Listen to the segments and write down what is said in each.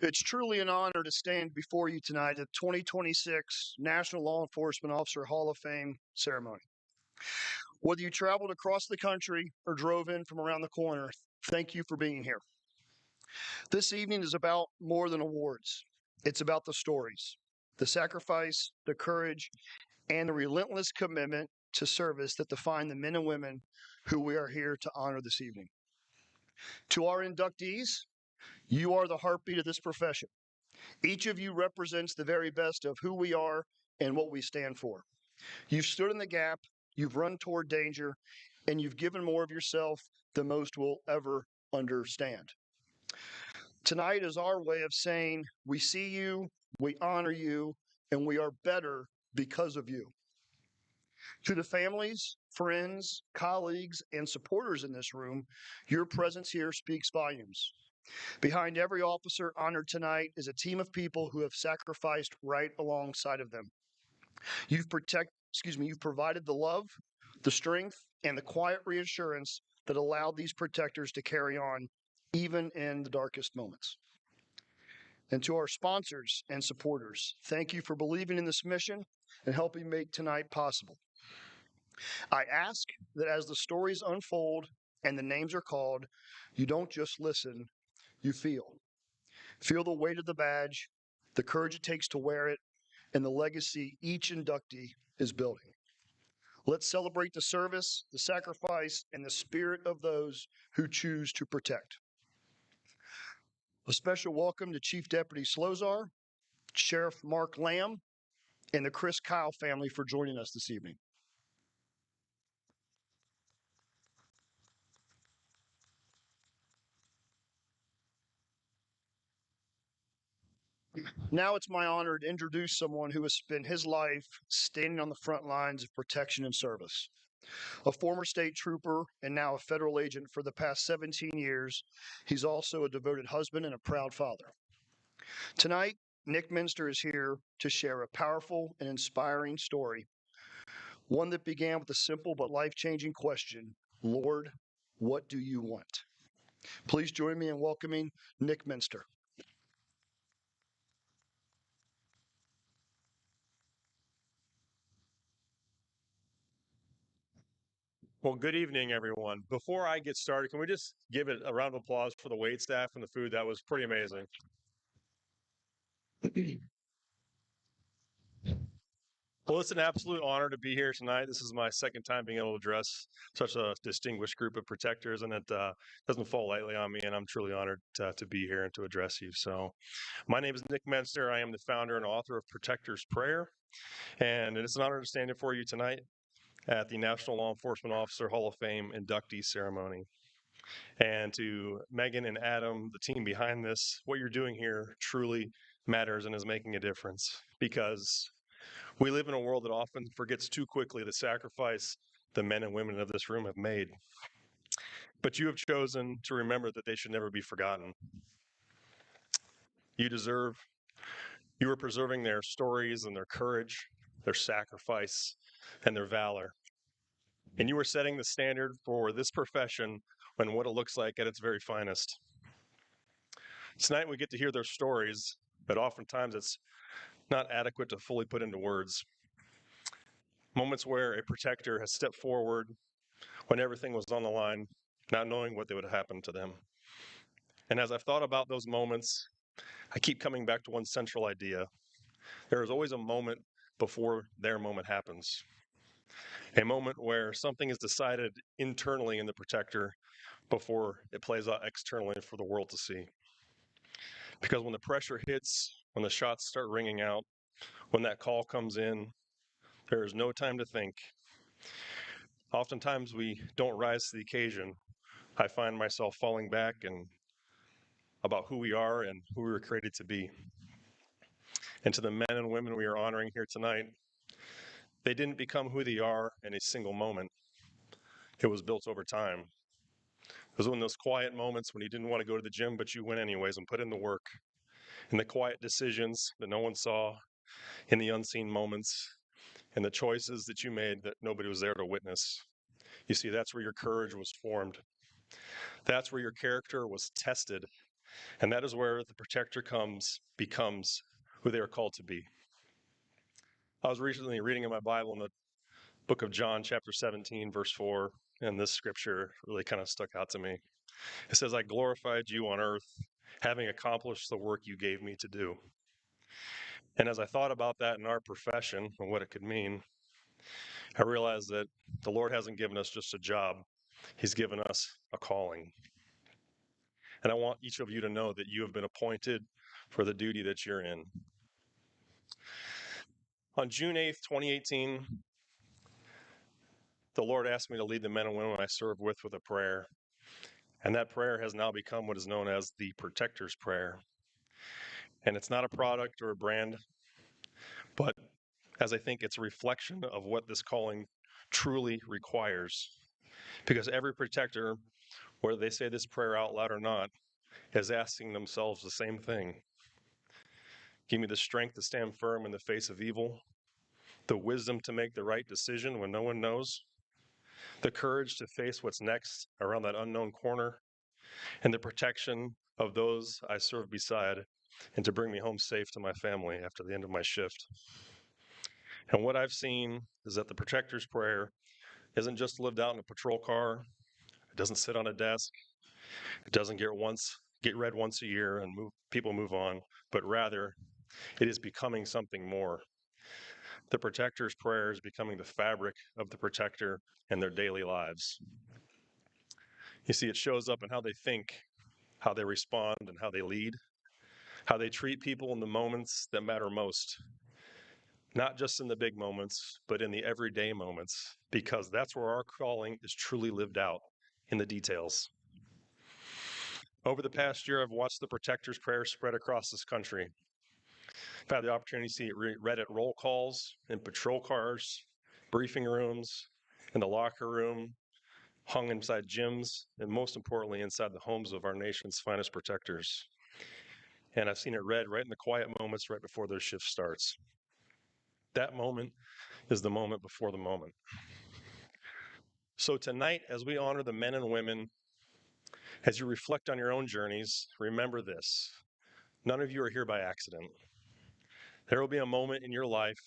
It's truly an honor to stand before you tonight at the 2026 National Law Enforcement Officer Hall of Fame ceremony. Whether you traveled across the country or drove in from around the corner, thank you for being here. This evening is about more than awards. It's about the stories, the sacrifice, the courage, and the relentless commitment to service that define the men and women who we are here to honor this evening. To our inductees, you are the heartbeat of this profession. Each of you represents the very best of who we are and what we stand for. You've stood in the gap, you've run toward danger, and you've given more of yourself than most will ever understand. Tonight is our way of saying we see you, we honor you, and we are better because of you. To the families, friends, colleagues, and supporters in this room, your presence here speaks volumes. Behind every officer honored tonight is a team of people who have sacrificed right alongside of them. You've provided the love, the strength, and the quiet reassurance that allowed these protectors to carry on even in the darkest moments. And to our sponsors and supporters, thank you for believing in this mission and helping make tonight possible. I ask that as the stories unfold and the names are called, you don't just listen, you feel. Feel the weight of the badge, the courage it takes to wear it, and the legacy each inductee is building. Let's celebrate the service, the sacrifice, and the spirit of those who choose to protect. A special welcome to Chief Deputy Slozar, Sheriff Mark Lamb, and the Chris Kyle family for joining us this evening. Now it's my honor to introduce someone who has spent his life standing on the front lines of protection and service. A former state trooper and now a federal agent for the past 17 years, he's also a devoted husband and a proud father. Tonight, Nick Minster is here to share a powerful and inspiring story, one that began with a simple but life-changing question: Lord, what do you want? Please join me in welcoming Nick Minster. Well, good evening, everyone. Before I get started, can we just give it a round of applause for the wait staff and the food? That was pretty amazing. Well, it's an absolute honor to be here tonight. This is my second time being able to address such a distinguished group of protectors, and it doesn't fall lightly on me, and I'm truly honored to be here and to address you. So my name is Nick Minster. I am the founder and author of Protector's Prayer, and it's an honor to stand for you tonight at the National Law Enforcement Officer Hall of Fame inductee ceremony. And to Megan and Adam, the team behind this, what you're doing here truly matters and is making a difference, because we live in a world that often forgets too quickly the sacrifice the men and women of this room have made. But you have chosen to remember that they should never be forgotten. You are preserving their stories and their courage, their sacrifice, and their valor. And you are setting the standard for this profession and what it looks like at its very finest. Tonight we get to hear their stories, but oftentimes it's not adequate to fully put into words. Moments where a protector has stepped forward when everything was on the line, not knowing what would happen to them. And as I've thought about those moments, I keep coming back to one central idea. There is always a moment before their moment happens. A moment where something is decided internally in the protector before it plays out externally for the world to see. Because when the pressure hits, when the shots start ringing out, when that call comes in, there is no time to think. Oftentimes we don't rise to the occasion. I find myself falling back and about who we are and who we were created to be. And to the men and women we are honoring here tonight, they didn't become who they are in a single moment. It was built over time. It was in those quiet moments when you didn't want to go to the gym, but you went anyways and put in the work. In the quiet decisions that no one saw, in the unseen moments, and the choices that you made that nobody was there to witness. You see, that's where your courage was formed. That's where your character was tested. And that is where the protector becomes who they are called to be. I was recently reading in my Bible in the book of John, chapter 17, verse 4, and this scripture really kind of stuck out to me. It says, I glorified you on earth, having accomplished the work you gave me to do. And as I thought about that in our profession and what it could mean, I realized that the Lord hasn't given us just a job, He's given us a calling. And I want each of you to know that you have been appointed for the duty that you're in. On June 8th, 2018, the Lord asked me to lead the men and women I serve with a prayer. And that prayer has now become what is known as the Protector's Prayer. And it's not a product or a brand, but as I think it's a reflection of what this calling truly requires. Because every protector, whether they say this prayer out loud or not, is asking themselves the same thing. Give me the strength to stand firm in the face of evil, the wisdom to make the right decision when no one knows, the courage to face what's next around that unknown corner, and the protection of those I serve beside, and to bring me home safe to my family after the end of my shift. And what I've seen is that the protector's prayer isn't just lived out in a patrol car. It doesn't sit on a desk. It doesn't get read once a year and people move on, but rather it is becoming something more. The protector's prayer is becoming the fabric of the protector in their daily lives. You see, it shows up in how they think, how they respond, and how they lead, how they treat people in the moments that matter most. Not just in the big moments, but in the everyday moments, because that's where our calling is truly lived out, in the details. Over the past year, I've watched the protector's prayer spread across this country. I've had the opportunity to see it read at roll calls, in patrol cars, briefing rooms, in the locker room, hung inside gyms, and most importantly, inside the homes of our nation's finest protectors. And I've seen it read right in the quiet moments right before their shift starts. That moment is the moment before the moment. So tonight, as we honor the men and women, as you reflect on your own journeys, remember this. None of you are here by accident. There will be a moment in your life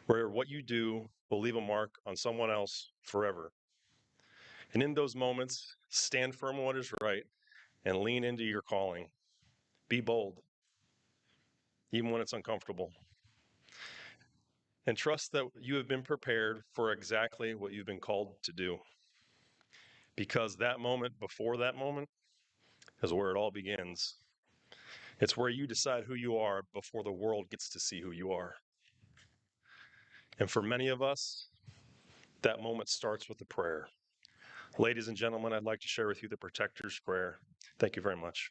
where what you do will leave a mark on someone else forever. And in those moments, stand firm on what is right and lean into your calling. Be bold, even when it's uncomfortable. And trust that you have been prepared for exactly what you've been called to do. Because that moment before that moment is where it all begins. It's where you decide who you are before the world gets to see who you are. And for many of us, that moment starts with a prayer. Ladies and gentlemen, I'd like to share with you the Protector's Prayer. Thank you very much.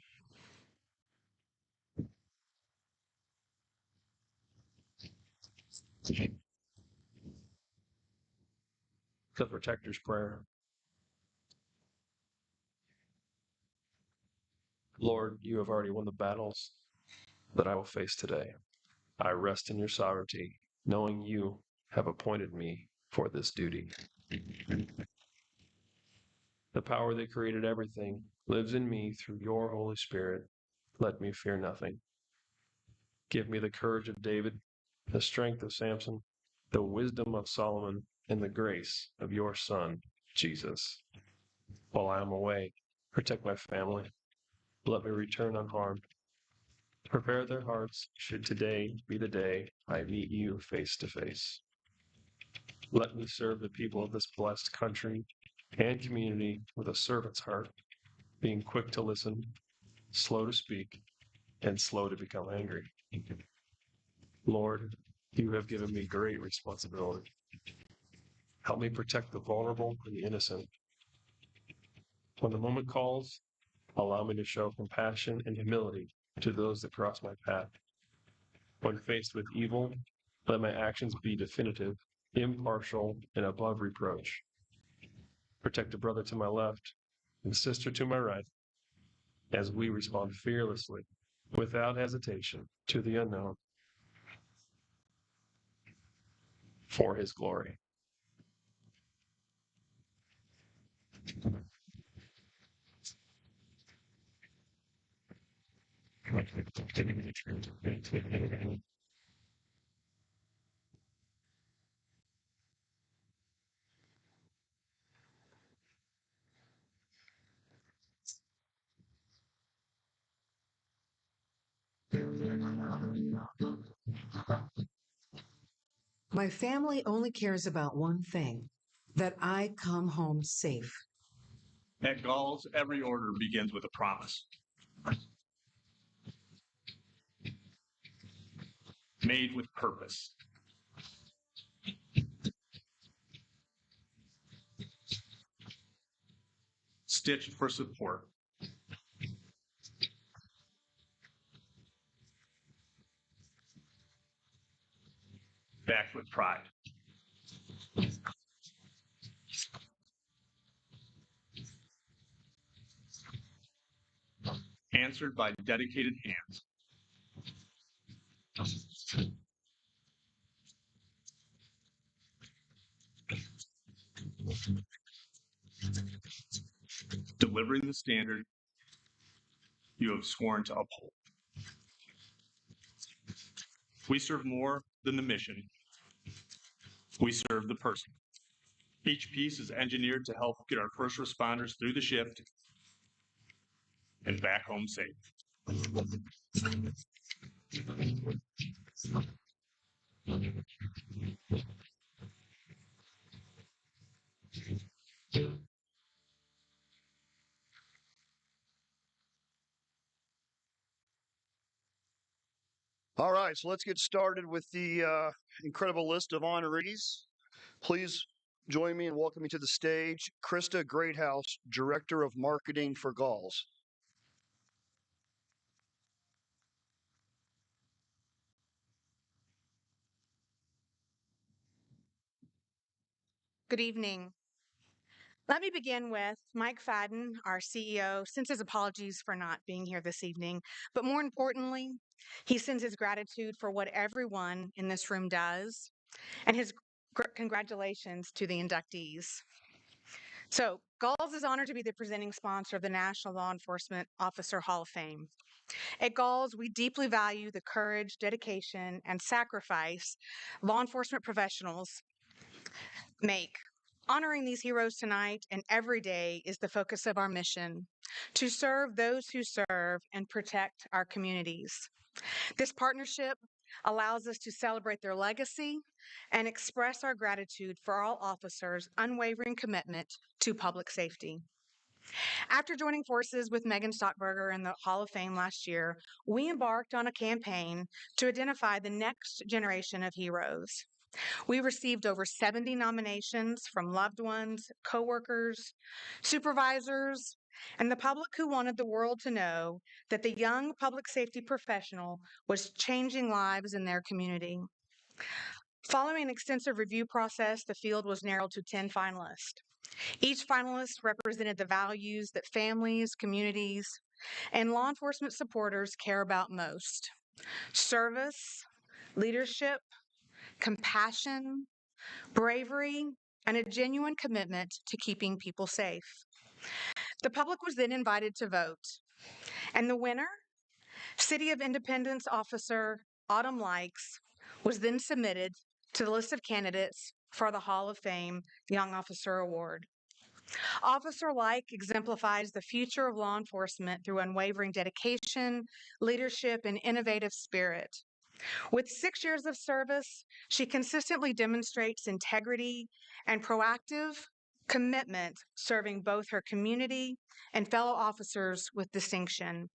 The Protector's Prayer. Lord, you have already won the battles that I will face today. I rest in your sovereignty, knowing you have appointed me for this duty. The power that created everything lives in me through your Holy Spirit. Let me fear nothing. Give me the courage of David, the strength of Samson, the wisdom of Solomon, and the grace of your Son, Jesus. While I am away, protect my family. Let me return unharmed. Prepare their hearts, should today be the day I meet you face to face. Let me serve the people of this blessed country and community with a servant's heart, being quick to listen, slow to speak, and slow to become angry. Lord, you have given me great responsibility. Help me protect the vulnerable and the innocent. When the moment calls, allow me to show compassion and humility to those that cross my path. When faced with evil, let my actions be definitive, impartial, and above reproach. Protect a brother to my left and sister to my right, as we respond fearlessly, without hesitation, to the unknown, for his glory. My family only cares about one thing, that I come home safe. At Galls, every order begins with a promise. Made with purpose. Stitched for support. Backed with pride. Answered by dedicated hands. Delivering the standard you have sworn to uphold. We serve more than the mission. We serve the person. Each piece is engineered to help get our first responders through the shift and back home safe. All right, so let's get started with the incredible list of honorees. Please join me in welcoming to the stage Krista Greathouse, Director of Marketing for Galls. Good evening. Let me begin with Mike Fadden, our CEO, sends his apologies for not being here this evening. But more importantly, he sends his gratitude for what everyone in this room does and his congratulations to the inductees. So, Galls is honored to be the presenting sponsor of the National Law Enforcement Officer Hall of Fame. At Galls, we deeply value the courage, dedication, and sacrifice law enforcement professionals make. Honoring these heroes tonight and every day is the focus of our mission to serve those who serve and protect our communities. This partnership allows us to celebrate their legacy and express our gratitude for all officers' unwavering commitment to public safety. After joining forces with Megan Stockberger in the Hall of Fame last year, we embarked on a campaign to identify the next generation of heroes. We received over 70 nominations from loved ones, coworkers, supervisors, and the public who wanted the world to know that the young public safety professional was changing lives in their community. Following an extensive review process, the field was narrowed to 10 finalists. Each finalist represented the values that families, communities, and law enforcement supporters care about most: service, leadership, compassion, bravery, and a genuine commitment to keeping people safe. The public was then invited to vote, and the winner, City of Independence Officer Autumn Likes, was then submitted to the list of candidates for the Hall of Fame Young Officer Award. Officer Like exemplifies the future of law enforcement through unwavering dedication, leadership, and innovative spirit. With 6 years of service, she consistently demonstrates integrity and proactive commitment, serving both her community and fellow officers with distinction.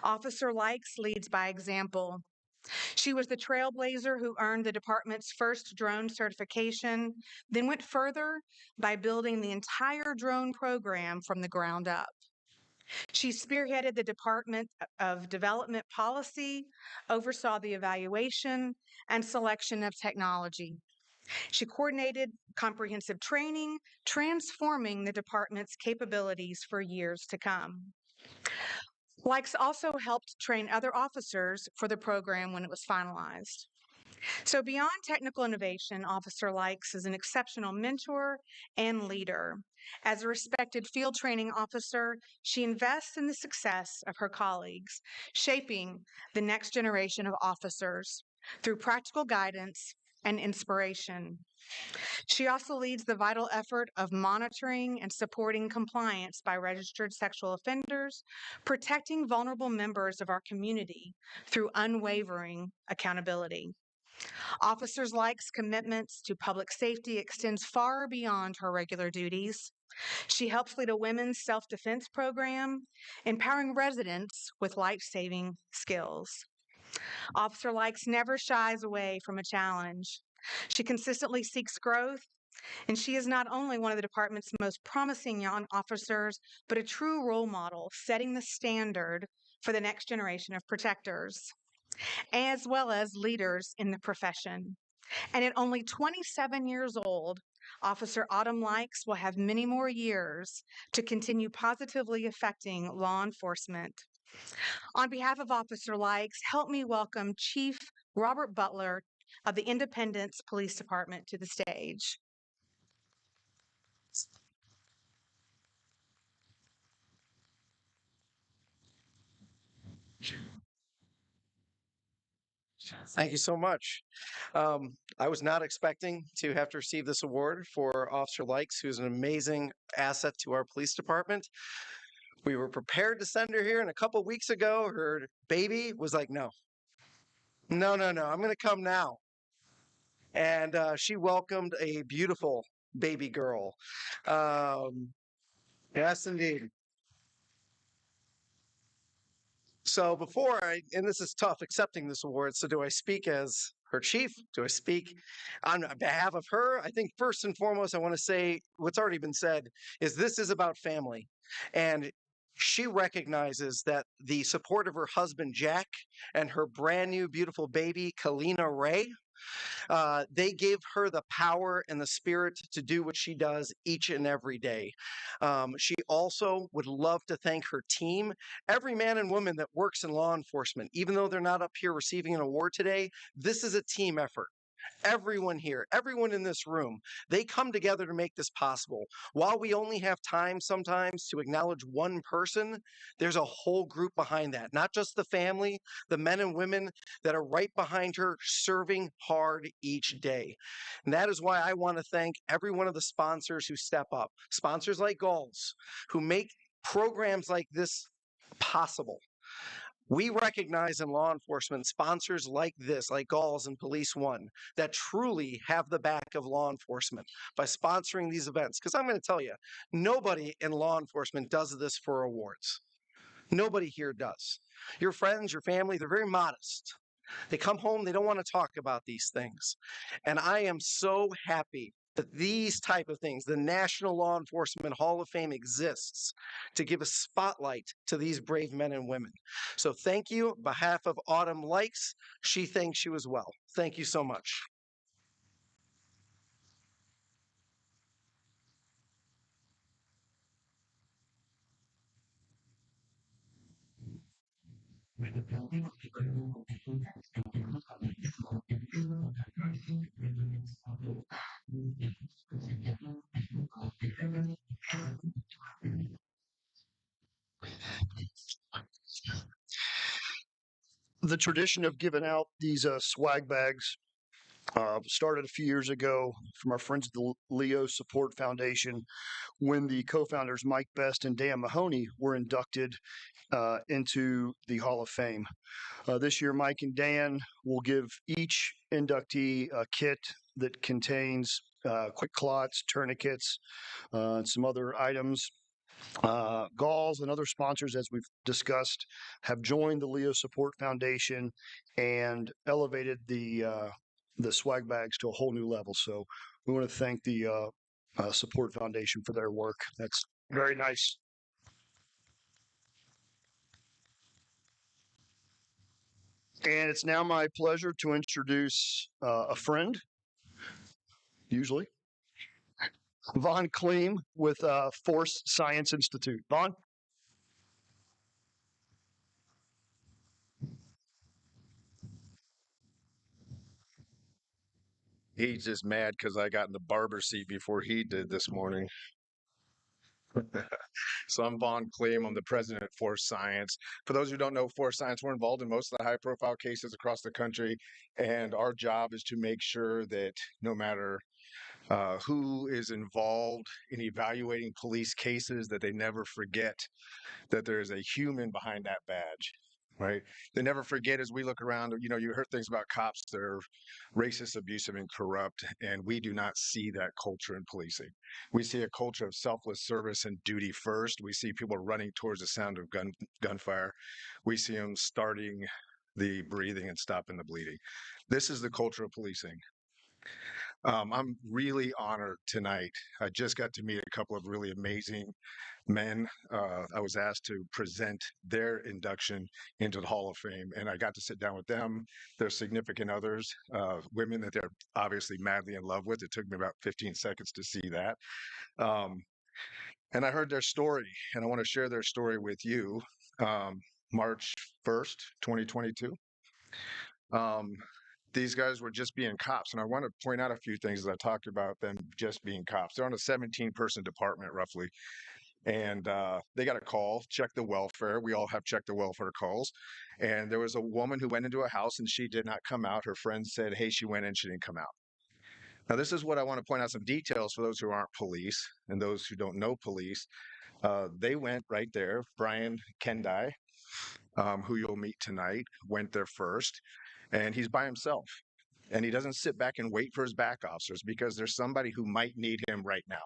Officer Likes leads by example. She was the trailblazer who earned the department's first drone certification, then went further by building the entire drone program from the ground up. She spearheaded the Department of Development Policy, oversaw the evaluation and selection of technology. She coordinated comprehensive training, transforming the department's capabilities for years to come. Likes also helped train other officers for the program when it was finalized. So beyond technical innovation, Officer Likes is an exceptional mentor and leader. As a respected field training officer, she invests in the success of her colleagues, shaping the next generation of officers through practical guidance and inspiration. She also leads the vital effort of monitoring and supporting compliance by registered sexual offenders, protecting vulnerable members of our community through unwavering accountability. Officers Like's commitments to public safety extends far beyond her regular duties. She helps lead a women's self-defense program, empowering residents with life-saving skills. Officer Likes never shies away from a challenge. She consistently seeks growth, and she is not only one of the department's most promising young officers, but a true role model, setting the standard for the next generation of protectors, as well as leaders in the profession. And at only 27 years old, Officer Autumn Likes will have many more years to continue positively affecting law enforcement. On behalf of Officer Likes, help me welcome Chief Robert Butler of the Independence Police Department to the stage. Thank you so much. I was not expecting to have to receive this award for Officer Likes, who's an amazing asset to our police department. We were prepared to send her here, and a couple weeks ago, her baby was like, no, no, no, no, I'm going to come now. And she welcomed a beautiful baby girl. Yes, indeed. So and this is tough accepting this award, so do I speak as her chief? Do I speak on behalf of her? I think first and foremost, I want to say what's already been said is this is about family. And she recognizes that the support of her husband, Jack, and her brand new beautiful baby, Kalina Ray, they gave her the power and the spirit to do what she does each and every day. She also would love to thank her team, every man and woman that works in law enforcement. Even though they're not up here receiving an award today, this is a team effort. Everyone here, everyone in this room, they come together to make this possible. While we only have time sometimes to acknowledge one person, there's a whole group behind that. Not just the family, the men and women that are right behind her, serving hard each day. And that is why I want to thank every one of the sponsors who step up. Sponsors like Galls, who make programs like this possible. We recognize in law enforcement sponsors like this, like Galls and Police One, that truly have the back of law enforcement by sponsoring these events. Because I'm going to tell you, nobody in law enforcement does this for awards. Nobody here does. Your friends, your family, they're very modest. They come home, they don't want to talk about these things. And I am so happy that these type of things, the National Law Enforcement Hall of Fame exists to give a spotlight to these brave men and women. So thank you. On behalf of Autumn Likes, she thanks you as well. Thank you so much. The tradition of giving out these swag bags started a few years ago from our friends at the Leo Support Foundation when the co-founders Mike Best and Dan Mahoney were inducted into the Hall of Fame. This year, Mike and Dan will give each inductee a kit that contains quick clots, tourniquets, and some other items. Galls and other sponsors, as we've discussed, have joined the Leo Support Foundation and elevated the swag bags to a whole new level. So we want to thank the Support Foundation for their work. That's very nice. And it's now my pleasure to introduce a friend, usually, Von Kleem with Force Science Institute. Von? He's just mad because I got in the barber seat before he did this morning. So I'm Vaughn Kleem. I'm the president of Force Science. For those who don't know Force Science, we're involved in most of the high-profile cases across the country, and our job is to make sure that no matter who is involved in evaluating police cases, that they never forget that there is a human behind that badge, right? They never forget as we look around, you heard things about cops that are racist, abusive, and corrupt, and we do not see that culture in policing. We see a culture of selfless service and duty first. We see people running towards the sound of gunfire. We see them starting the breathing and stopping the bleeding. This is the culture of policing. I'm really honored tonight. I just got to meet a couple of really amazing men. I was asked to present their induction into the Hall of Fame, and I got to sit down with them, their significant others, women that they're obviously madly in love with. It took me about 15 seconds to see that. And I heard their story, and I want to share their story with you. March 1st, 2022. These guys were just being cops. And I want to point out a few things as I talked about them just being cops. They're on a 17-person department, roughly. And they got a call, check the welfare. We all have check the welfare calls. And there was a woman who went into a house and she did not come out. Her friend said, hey, she went in, she didn't come out. Now, this is what I want to point out some details for those who aren't police and those who don't know police. They went right there. Brian Kendai, who you'll meet tonight, went there first. And he's by himself. And he doesn't sit back and wait for his back officers because there's somebody who might need him right now.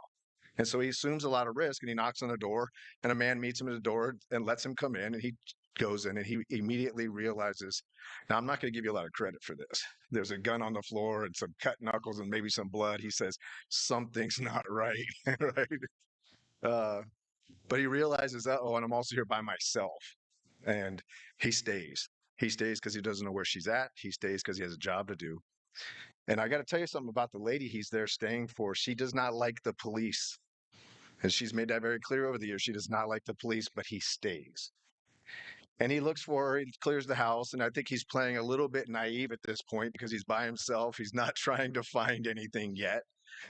And so he assumes a lot of risk and he knocks on the door and a man meets him at the door and lets him come in and he goes in and he immediately realizes, now I'm not going to give you a lot of credit for this. There's a gun on the floor and some cut knuckles and maybe some blood. He says, something's not right, right? But he realizes, and I'm also here by myself. And he stays. He stays because he doesn't know where she's at. He stays because he has a job to do. And I got to tell you something about the lady he's there staying for. She does not like the police. And she's made that very clear over the years. She does not like the police, but he stays. And he looks for her, he clears the house. And I think he's playing a little bit naive at this point because he's by himself. He's not trying to find anything yet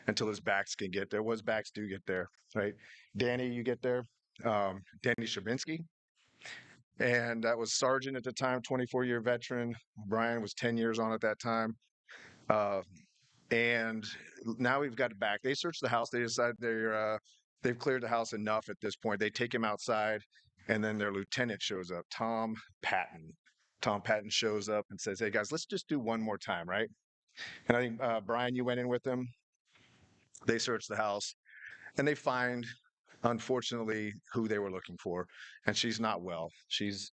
until his backs can get there. His backs do get there, right? Danny, you get there. Danny Shabinsky. And that was sergeant at the time, 24-year veteran. Brian was 10 years on at that time. And now we've got it back. They searched the house. They decide they've cleared the house enough at this point. They take him outside, and then their lieutenant shows up, Tom Patton. Tom Patton shows up and says, hey, guys, let's just do one more time, right? And I think, Brian, you went in with them. They search the house, and they find, unfortunately, who they were looking for. And she's not well. She's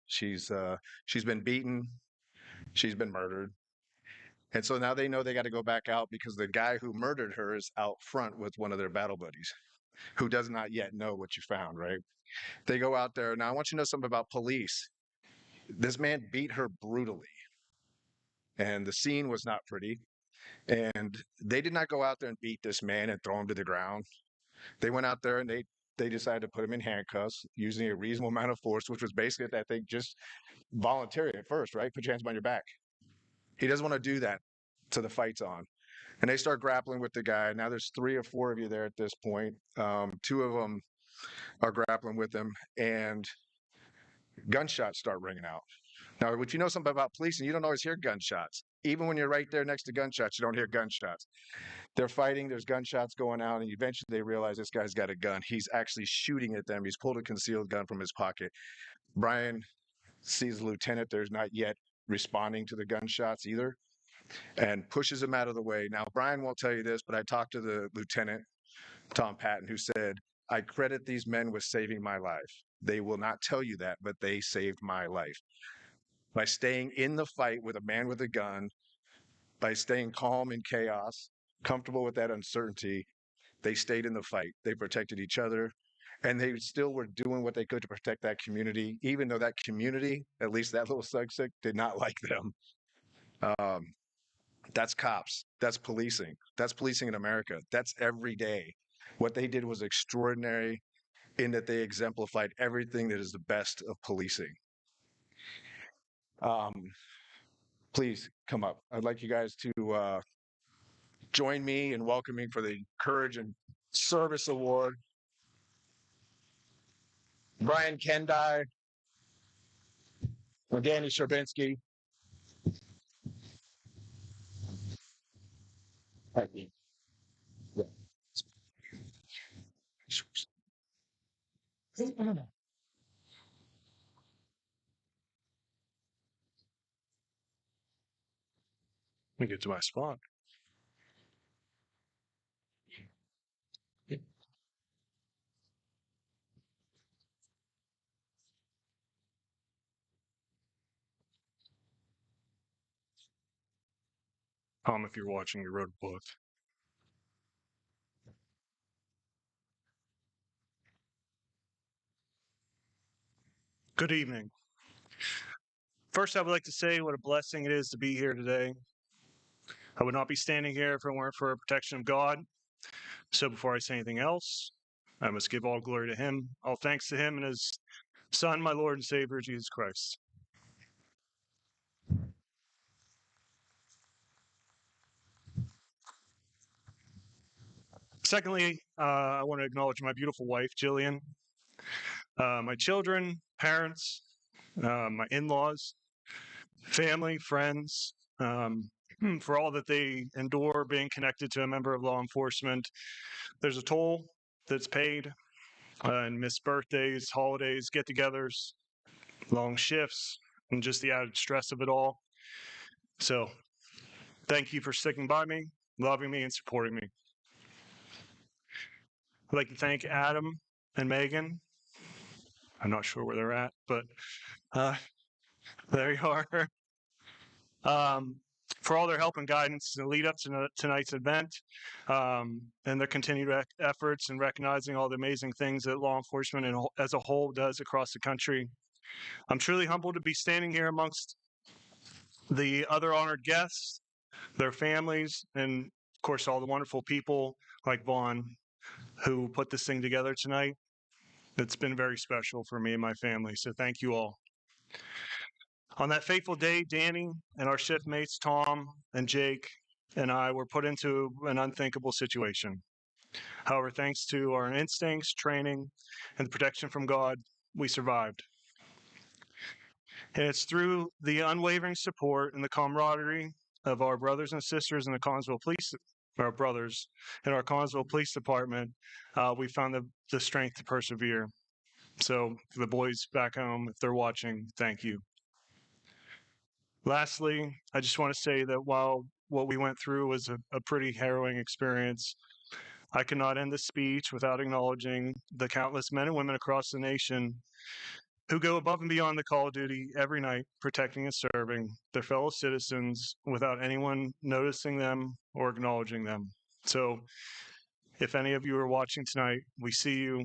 been beaten. She's been murdered. And so now they know they got to go back out because the guy who murdered her is out front with one of their battle buddies who does not yet know what you found, right? They go out there. Now, I want you to know something about police. This man beat her brutally, and the scene was not pretty. And they did not go out there and beat this man and throw him to the ground. They went out there and they decided to put him in handcuffs using a reasonable amount of force, which was basically, I think, just voluntary at first, right? Put your hands behind your back. He doesn't want to do that, so the fight's on. And they start grappling with the guy. Now there's 3 or 4 of you there at this point. 2 of them are grappling with him, and gunshots start ringing out. Now, what you know something about policing, you don't always hear gunshots. Even when you're right there next to gunshots, you don't hear gunshots. They're fighting, there's gunshots going out, and eventually they realize this guy's got a gun. He's actually shooting at them. He's pulled a concealed gun from his pocket. Brian sees the lieutenant. There's not yet responding to the gunshots either, and pushes him out of the way. Now, Brian won't tell you this, but I talked to the lieutenant, Tom Patton, who said, I credit these men with saving my life. They will not tell you that, but they saved my life. By staying in the fight with a man with a gun, by staying calm in chaos, comfortable with that uncertainty, they stayed in the fight. They protected each other, and they still were doing what they could to protect that community, even though that community, at least that little subsect, did not like them. That's cops. That's policing. That's policing in America. That's every day. What they did was extraordinary in that they exemplified everything that is the best of policing. Please come up. I'd like you guys to join me in welcoming for the Courage and Service Award, Brian Kendai, or Danny Sherbinsky. Thank you. Yeah. Let me get to my spot. If you're watching, you wrote a book. Good evening. First, I would like to say what a blessing it is to be here today. I would not be standing here if it weren't for a protection of God. So before I say anything else, I must give all glory to Him, all thanks to Him and His Son, my Lord and Savior, Jesus Christ. Secondly, I want to acknowledge my beautiful wife, Jillian, my children, parents, my in-laws, family, friends, for all that they endure being connected to a member of law enforcement. There's a toll that's paid, and missed birthdays, holidays, get-togethers, long shifts, and just the added stress of it all. So thank you for sticking by me, loving me, and supporting me. I'd like to thank Adam and Megan. I'm not sure where they're at, but there you are. For all their help and guidance in the lead up to tonight's event, and their continued efforts in recognizing all the amazing things that law enforcement as a whole does across the country. I'm truly humbled to be standing here amongst the other honored guests, their families, and of course all the wonderful people like Vaughn who put this thing together tonight. It's been very special for me and my family, so thank you all. On that fateful day, Danny and our shift mates, Tom and Jake, and I were put into an unthinkable situation. However, thanks to our instincts, training, and the protection from God, we survived. And it's through the unwavering support and the camaraderie of our brothers and sisters in the Collinsville Police, our brothers in our Collinsville Police Department, we found the strength to persevere. So for the boys back home, if they're watching, thank you. Lastly, I just want to say that while what we went through was a pretty harrowing experience, I cannot end this speech without acknowledging the countless men and women across the nation who go above and beyond the call of duty every night, protecting and serving their fellow citizens without anyone noticing them or acknowledging them. So if any of you are watching tonight, we see you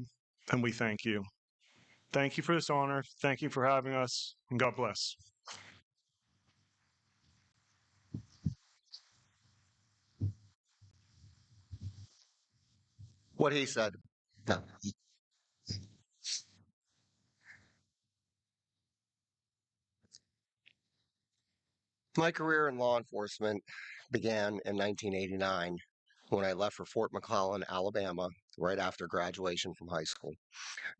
and we thank you. Thank you for this honor. Thank you for having us, and God bless. What he said. No. My career in law enforcement began in 1989 when I left for Fort McClellan, Alabama, right after graduation from high school.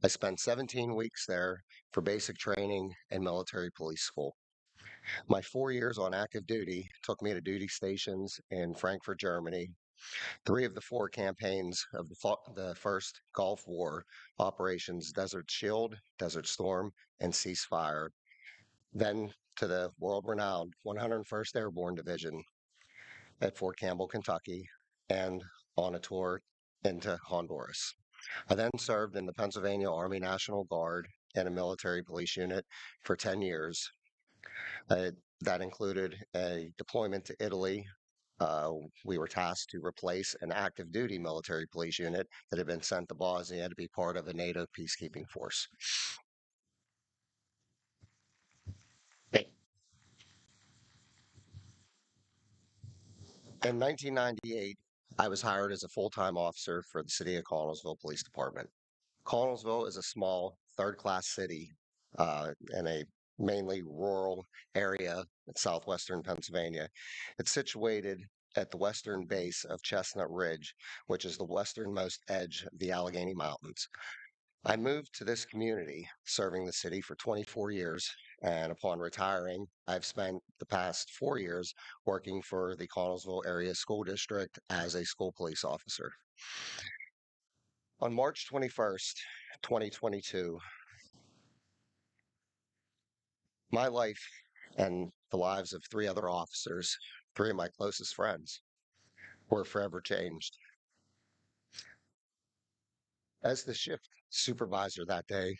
I spent 17 weeks there for basic training and military police school. My 4 years on active duty took me to duty stations in Frankfurt, Germany, 3 of the 4 campaigns of the first Gulf War, Operations Desert Shield, Desert Storm, and Ceasefire, then to the world-renowned 101st Airborne Division at Fort Campbell, Kentucky, and on a tour into Honduras. I then served in the Pennsylvania Army National Guard and a military police unit for 10 years. That included a deployment to Italy. We were tasked to replace an active duty military police unit that had been sent to Bosnia to be part of a NATO peacekeeping force. In 1998, I was hired as a full-time officer for the city of Collinsville Police Department. Collinsville is a small third-class city in a mainly rural area in southwestern Pennsylvania. It's situated at the western base of Chestnut Ridge, which is the westernmost edge of the Allegheny Mountains. I moved to this community, serving the city for 24 years, and upon retiring, I've spent the past 4 years working for the Connellsville Area School District as a school police officer. On March 21st, 2022, my life and the lives of 3 other officers, 3 of my closest friends, were forever changed. As the shift supervisor that day,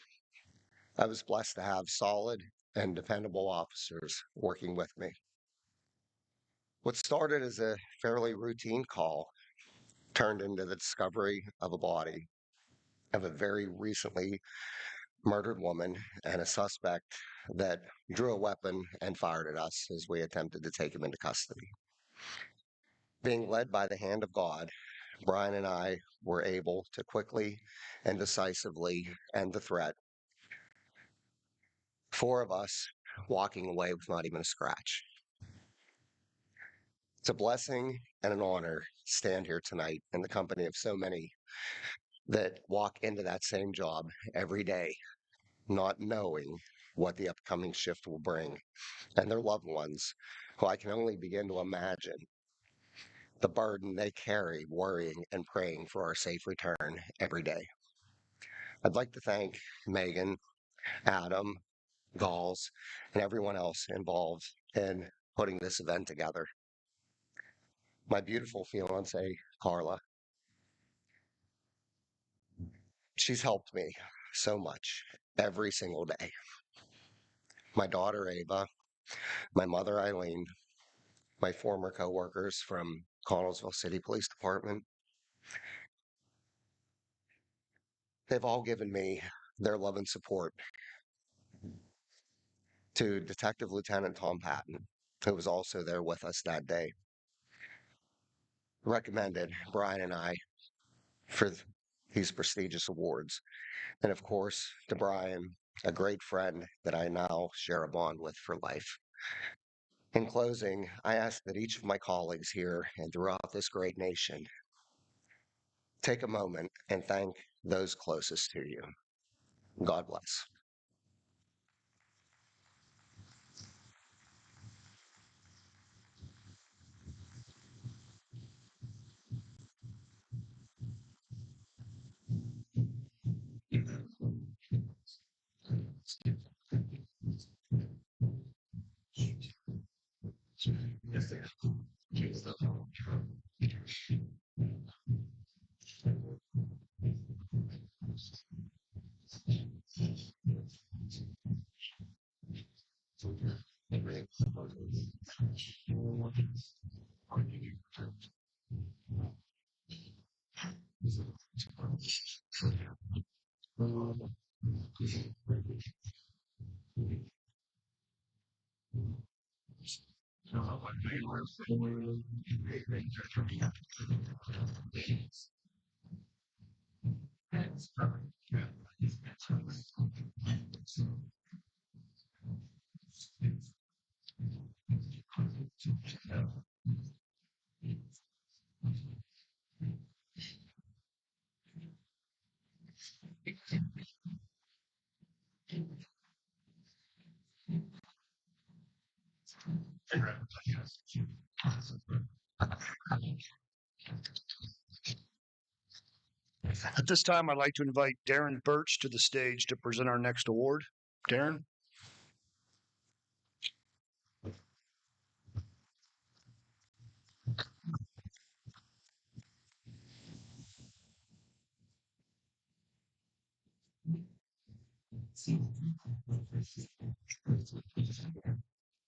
I was blessed to have solid and dependable officers working with me. What started as a fairly routine call turned into the discovery of a body of a very recently murdered woman and a suspect that drew a weapon and fired at us as we attempted to take him into custody. Being led by the hand of God, Brian and I were able to quickly and decisively end the threat. 4 of us walking away with not even a scratch. It's a blessing and an honor to stand here tonight in the company of so many that walk into that same job every day, not knowing what the upcoming shift will bring, and their loved ones, who I can only begin to imagine the burden they carry, worrying and praying for our safe return every day. I'd like to thank Megan, Adam, Galls, and everyone else involved in putting this event together. My beautiful fiance, Carla, she's helped me so much every single day. My daughter, Ava, my mother, Eileen, my former coworkers from Connellsville City Police Department, they've all given me their love and support. To Detective Lieutenant Tom Patton, who was also there with us that day, recommended Brian and I for these prestigious awards. And of course, to Brian, a great friend that I now share a bond with for life. In closing, I ask that each of my colleagues here and throughout this great nation take a moment and thank those closest to you. God bless. At this time, I'd like to invite Darren Birch to the stage to present our next award. Darren?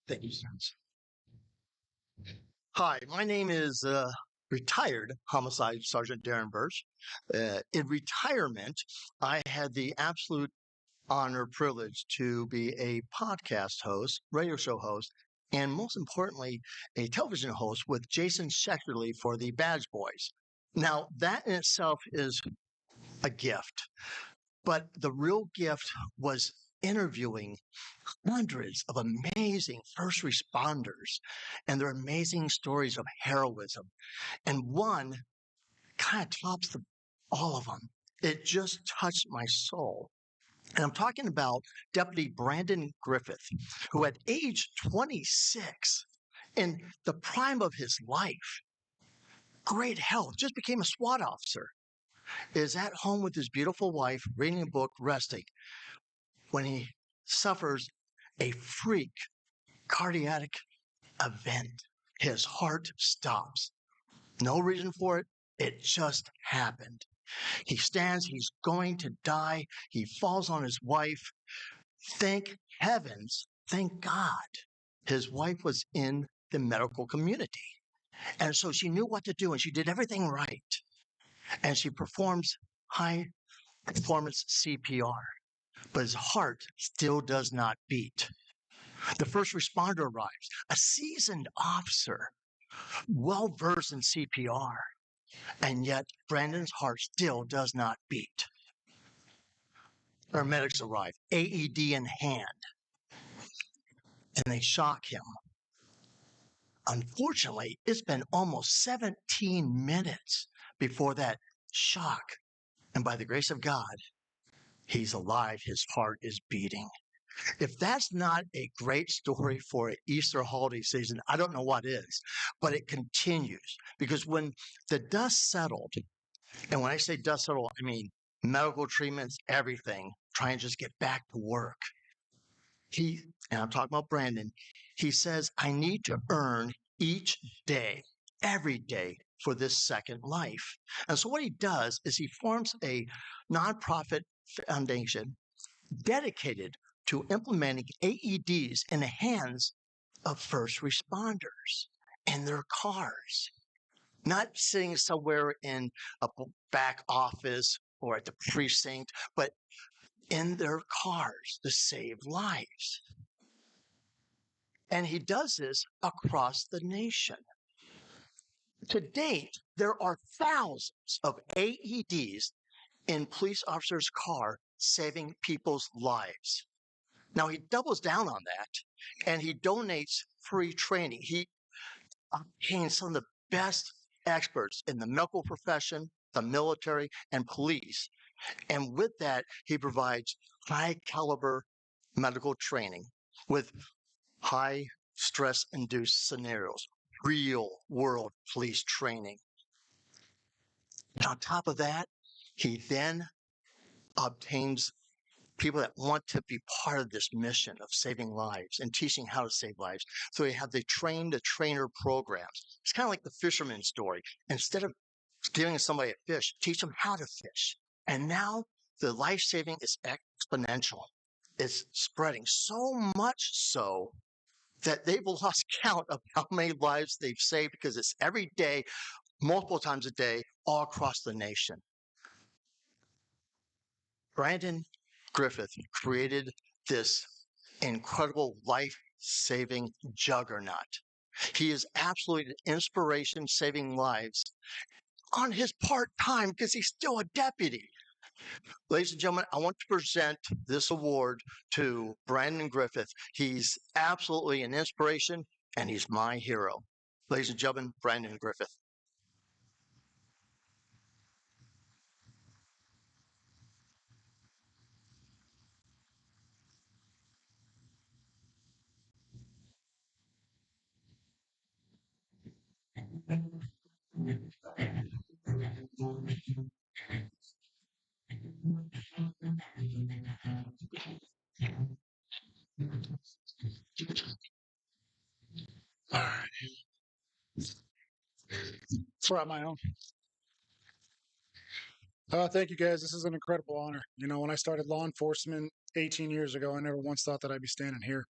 Thank you, sir. Hi, my name is retired Homicide Sergeant Darren Birch. In retirement, I had the absolute honor, privilege to be a podcast host, radio show host, and most importantly, a television host with Jason Schecterly for the Badge Boys. Now, that in itself is a gift, but the real gift was interviewing hundreds of amazing first responders and their amazing stories of heroism. And one kind of tops all of them It just touched my soul. And I'm talking about Deputy Brandon Griffith, who at age 26, in the prime of his life, great health, just became a SWAT officer, is at home with his beautiful wife, reading a book, resting, when he suffers a freak cardiac event. His heart stops. No reason for it. It just happened. He stands, he's going to die. He falls on his wife. Thank heavens, thank God, his wife was in the medical community. And so she knew what to do and she did everything right. And she performs high performance CPR, but his heart still does not beat. The first responder arrives, a seasoned officer, well versed in CPR, and yet Brandon's heart still does not beat. Paramedics arrive, AED in hand, and they shock him. Unfortunately, it's been almost 17 minutes before that shock. And by the grace of God, he's alive. His heart is beating. If that's not a great story for an Easter holiday season, I don't know what is. But it continues because when the dust settled, and when I say dust settled, I mean medical treatments, everything, trying to just get back to work. And I'm talking about Brandon, he says, I need to earn each day, every day for this second life. And so what he does is he forms a nonprofit foundation dedicated to implementing AEDs in the hands of first responders in their cars, not sitting somewhere in a back office or at the precinct, but in their cars to save lives. And he does this across the nation. To date, there are thousands of AEDs in police officers' car saving people's lives. Now, he doubles down on that and he donates free training. He obtains some of the best experts in the medical profession, the military, and police. And with that, he provides high caliber medical training with high stress induced scenarios, real world police training. And on top of that, he then obtains people that want to be part of this mission of saving lives and teaching how to save lives. So you have the train the trainer programs. It's kind of like the fisherman story. Instead of giving somebody a fish, teach them how to fish. And now the life saving is exponential. It's spreading so much so that they've lost count of how many lives they've saved because it's every day, multiple times a day, all across the nation. Brandon Griffith created this incredible life-saving juggernaut. He is absolutely an inspiration saving lives on his part-time because he's still a deputy. Ladies and gentlemen, I want to present this award to Brandon Griffith. He's absolutely an inspiration and he's my hero. Ladies and gentlemen, Brandon Griffith. All right. Brought my own. Thank you guys. This is an incredible honor. You know, when I started law enforcement 18 years ago, I never once thought that I'd be standing here.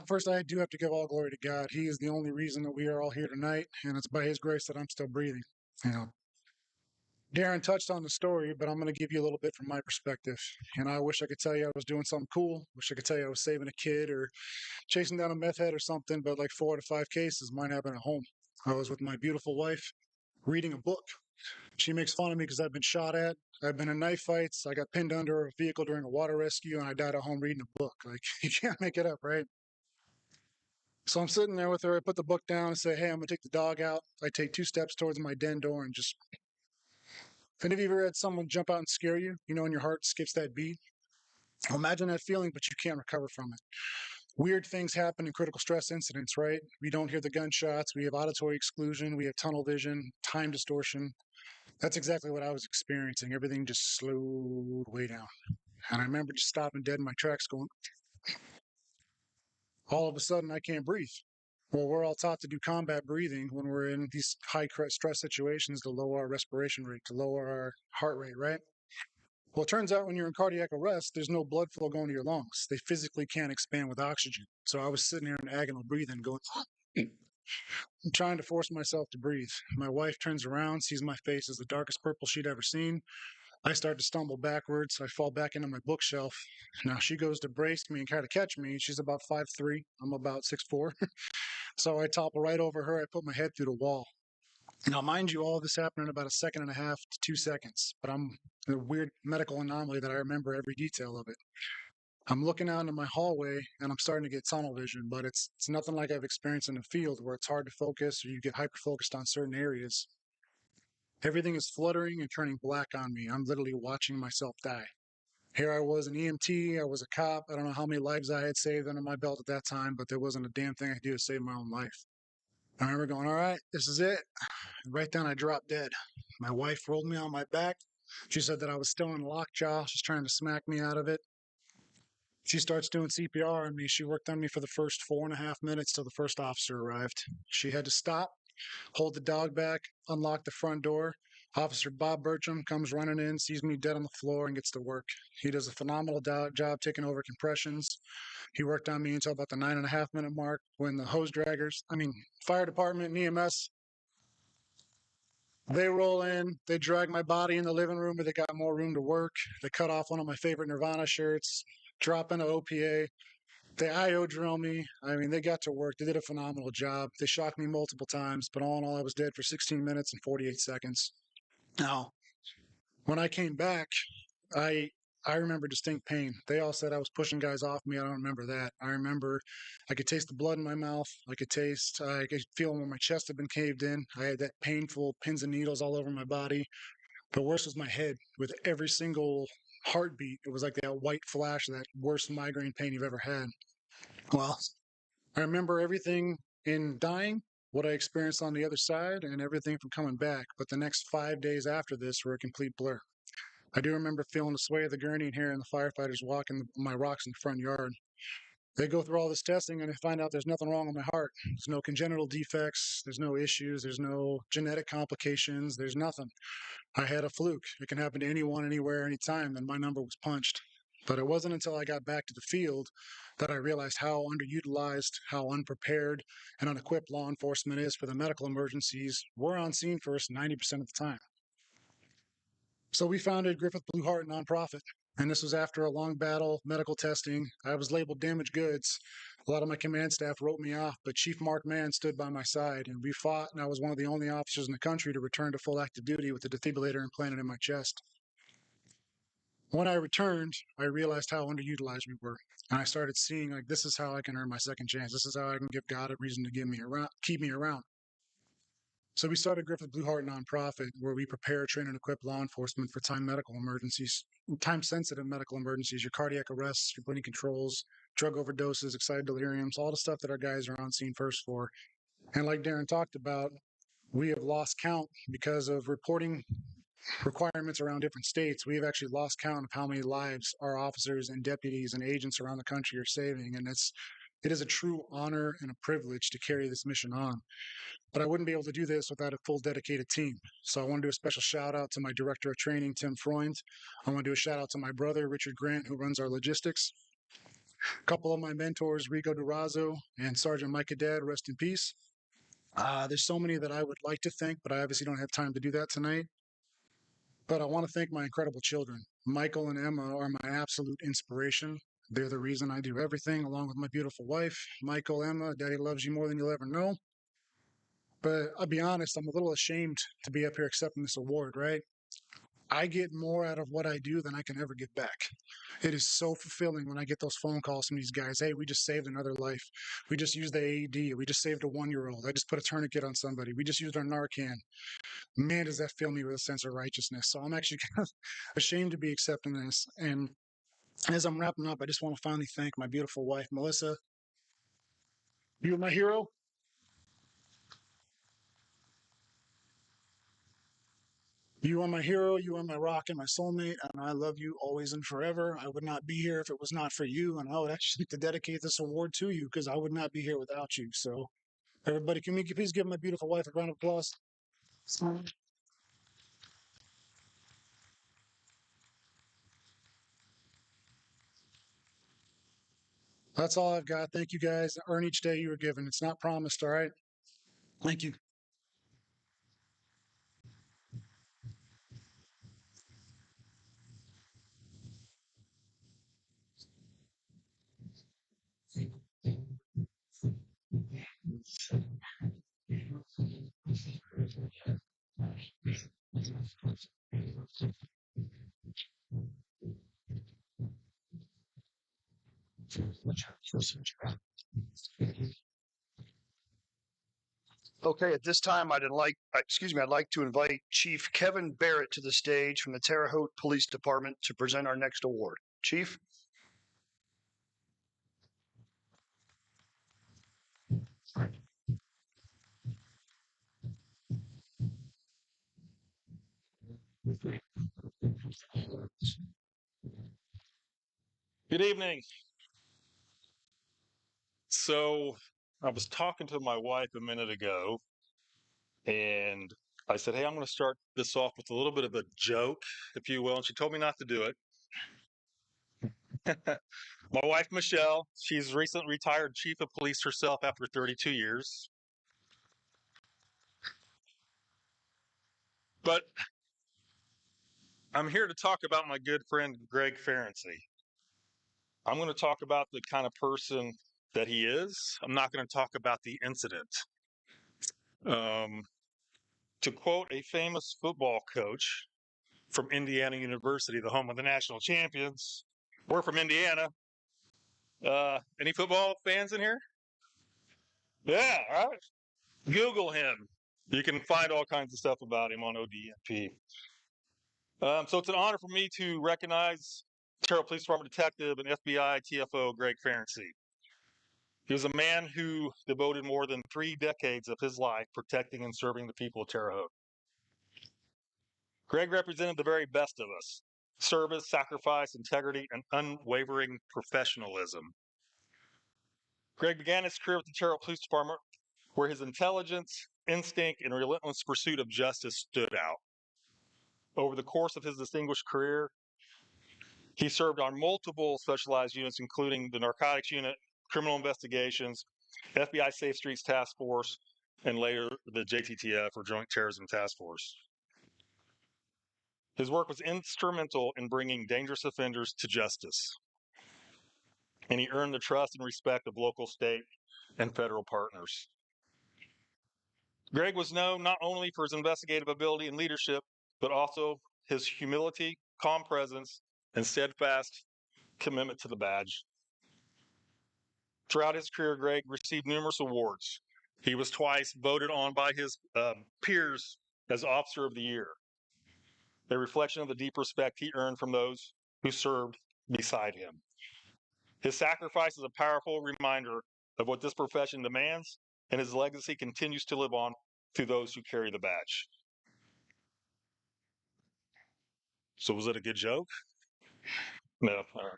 First, I do have to give all glory to God. He is the only reason that we are all here tonight, and it's by His grace that I'm still breathing. You know, Darren touched on the story, but I'm going to give you a little bit from my perspective. And I wish I could tell you I was doing something cool. Wish I could tell you I was saving a kid or chasing down a meth head or something, but like 4 to 5 cases, mine happened at home. I was with my beautiful wife reading a book. She makes fun of me because I've been shot at. I've been in knife fights. I got pinned under a vehicle during a water rescue, and I died at home reading a book. Like, you can't make it up, right? So I'm sitting there with her. I put the book down and say, hey, I'm going to take the dog out. I take 2 steps towards my den door and just If any of you ever had someone jump out and scare you, and your heart skips that beat, well, imagine that feeling, but you can't recover from it. Weird things happen in critical stress incidents, right? We don't hear the gunshots. We have auditory exclusion. We have tunnel vision, time distortion. That's exactly what I was experiencing. Everything just slowed way down. And I remember just stopping dead in my tracks going, all of a sudden, I can't breathe. Well, we're all taught to do combat breathing when we're in these high stress situations to lower our respiration rate, to lower our heart rate, right? Well, it turns out when you're in cardiac arrest, there's no blood flow going to your lungs. They physically can't expand with oxygen. So I was sitting here in agonal breathing, going, I'm trying to force myself to breathe. My wife turns around, sees my face as the darkest purple she'd ever seen. I start to stumble backwards. I fall back into my bookshelf. Now she goes to brace me and try to catch me. She's about 5'3". I'm about 6'4". So I topple right over her. I put my head through the wall. Now, mind you, all of this happened in about a second and a half to 2 seconds, but I'm a weird medical anomaly that I remember every detail of it. I'm looking out into my hallway and I'm starting to get tunnel vision, but it's nothing like I've experienced in the field where it's hard to focus or you get hyper focused on certain areas. Everything is fluttering and turning black on me. I'm literally watching myself die. Here I was an EMT, I was a cop. I don't know how many lives I had saved under my belt at that time, but there wasn't a damn thing I could do to save my own life. I remember going, all right, this is it. And right then I dropped dead. My wife rolled me on my back. She said that I was still in lockjaw. She's trying to smack me out of it. She starts doing CPR on me. She worked on me for the first 4.5 minutes till the first officer arrived. She had to stop, hold the dog back, unlock the front door. Officer Bob Bertram comes running in, sees me dead on the floor, and gets to work. He does a phenomenal job taking over compressions. He worked on me until about the 9.5 minute mark when the fire department and EMS, they roll in, they drag my body in the living room where they got more room to work. They cut off one of my favorite Nirvana shirts, drop into OPA. They IO drill me. They got to work. They did a phenomenal job. They shocked me multiple times, but all in all, I was dead for 16 minutes and 48 seconds. Now, when I came back, I remember distinct pain. They all said I was pushing guys off me. I don't remember that. I remember I could taste the blood in my mouth. I could feel when my chest had been caved in. I had that painful pins and needles all over my body. The worst was my head. With every single heartbeat, it was like that white flash of that worst migraine pain you've ever had. Well, I remember everything in dying, what I experienced on the other side, and everything from coming back. But the next 5 days after this were a complete blur. I do remember feeling the sway of the gurney and hearing the firefighters walking my rocks in the front yard. They go through all this testing and they find out there's nothing wrong with my heart. There's no congenital defects. There's no issues. There's no genetic complications. There's nothing. I had a fluke. It can happen to anyone, anywhere, anytime, and my number was punched. But it wasn't until I got back to the field that I realized how underutilized, how unprepared, and unequipped law enforcement is for the medical emergencies. We're on scene first 90% of the time. So we founded Griffith Blue Heart nonprofit, and this was after a long battle, medical testing. I was labeled damaged goods. A lot of my command staff wrote me off, but Chief Mark Mann stood by my side, and we fought, and I was one of the only officers in the country to return to full active duty with the defibrillator implanted in my chest. When I returned, I realized how underutilized we were, and I started seeing, this is how I can earn my second chance. This is how I can give God a reason to keep me around. So we started Griffith Blue Heart nonprofit, where we prepare, train, and equip law enforcement for time-sensitive medical emergencies, your cardiac arrests, your bleeding controls, drug overdoses, excited deliriums, all the stuff that our guys are on scene first for. And like Darren talked about, we have lost count because of reporting requirements around different states. We have actually lost count of how many lives our officers and deputies and agents around the country are saving. And it is a true honor and a privilege to carry this mission on. But I wouldn't be able to do this without a full dedicated team. So I want to do a special shout out to my director of training, Tim Freund. I want to do a shout out to my brother, Richard Grant, who runs our logistics. A couple of my mentors, Rico Durazo and Sergeant Mike Haddad, rest in peace. There's so many that I would like to thank, but I obviously don't have time to do that tonight. But I want to thank my incredible children. Michael and Emma are my absolute inspiration. They're the reason I do everything, along with my beautiful wife. Michael, Emma, Daddy loves you more than you'll ever know. But I'll be honest, I'm a little ashamed to be up here accepting this award, right? I get more out of what I do than I can ever get back. It is so fulfilling when I get those phone calls from these guys. Hey, we just saved another life. We just used the AED. We just saved a 1-year-old. I just put a tourniquet on somebody. We just used our Narcan. Man, does that fill me with a sense of righteousness. So I'm actually kind of ashamed to be accepting this. And as I'm wrapping up, I just want to finally thank my beautiful wife, Melissa. You are my hero. You are my hero. You are my rock and my soulmate. And I love you always and forever. I would not be here if it was not for you. And I would actually like to dedicate this award to you because I would not be here without you. So, everybody, can we please give my beautiful wife a round of applause? That's all I've got. Thank you guys. Earn each day you were given. It's not promised. All right. Thank you. Okay, at this time, I'd like to invite Chief Kevin Barrett to the stage from the Terre Haute Police Department to present our next award. Chief? Good evening. So I was talking to my wife a minute ago, and I said, hey, I'm going to start this off with a little bit of a joke, if you will. And she told me not to do it. My wife, Michelle, she's recently retired chief of police herself after 32 years. But I'm here to talk about my good friend, Greg Ferenczi. I'm going to talk about the kind of person that he is. I'm not going to talk about the incident. To quote a famous football coach from Indiana University, the home of the national champions, we're from Indiana. Any football fans in here? Yeah, all right. Google him. You can find all kinds of stuff about him on ODMP. So it's an honor for me to recognize Terre Haute Police Department Detective and FBI TFO Greg Ferenczi. He was a man who devoted more than 3 decades of his life protecting and serving the people of Terre Haute. Greg represented the very best of us: service, sacrifice, integrity, and unwavering professionalism. Greg began his career with the Terre Haute Police Department, where his intelligence, instinct, and relentless pursuit of justice stood out. Over the course of his distinguished career, he served on multiple specialized units, including the Narcotics Unit, Criminal Investigations, FBI Safe Streets Task Force, and later the JTTF, or Joint Terrorism Task Force. His work was instrumental in bringing dangerous offenders to justice, and he earned the trust and respect of local, state, and federal partners. Greg was known not only for his investigative ability and leadership, but also his humility, calm presence, and steadfast commitment to the badge. Throughout his career, Greg received numerous awards. He was twice voted on by his peers as Officer of the Year, a reflection of the deep respect he earned from those who served beside him. His sacrifice is a powerful reminder of what this profession demands, and his legacy continues to live on through those who carry the badge. So was it a good joke? No. All right.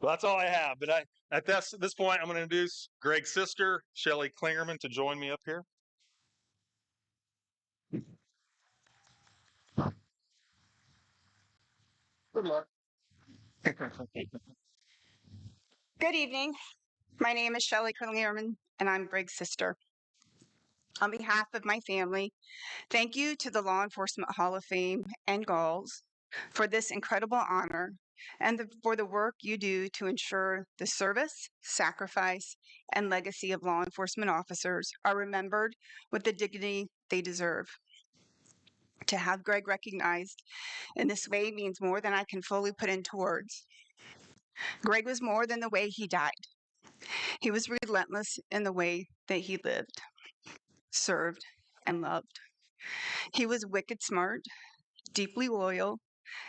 Well, that's all I have. But at this point, I'm going to introduce Greg's sister, Shelly Klingerman, to join me up here. Good luck. Good evening. My name is Shelley Klingerman, and I'm Greg's sister. On behalf of my family, thank you to the Law Enforcement Hall of Fame and Galls for this incredible honor and for the work you do to ensure the service, sacrifice, and legacy of law enforcement officers are remembered with the dignity they deserve. To have Greg recognized in this way means more than I can fully put into words. Greg was more than the way he died. He was relentless in the way that he lived, served, and loved. He was wicked smart, deeply loyal,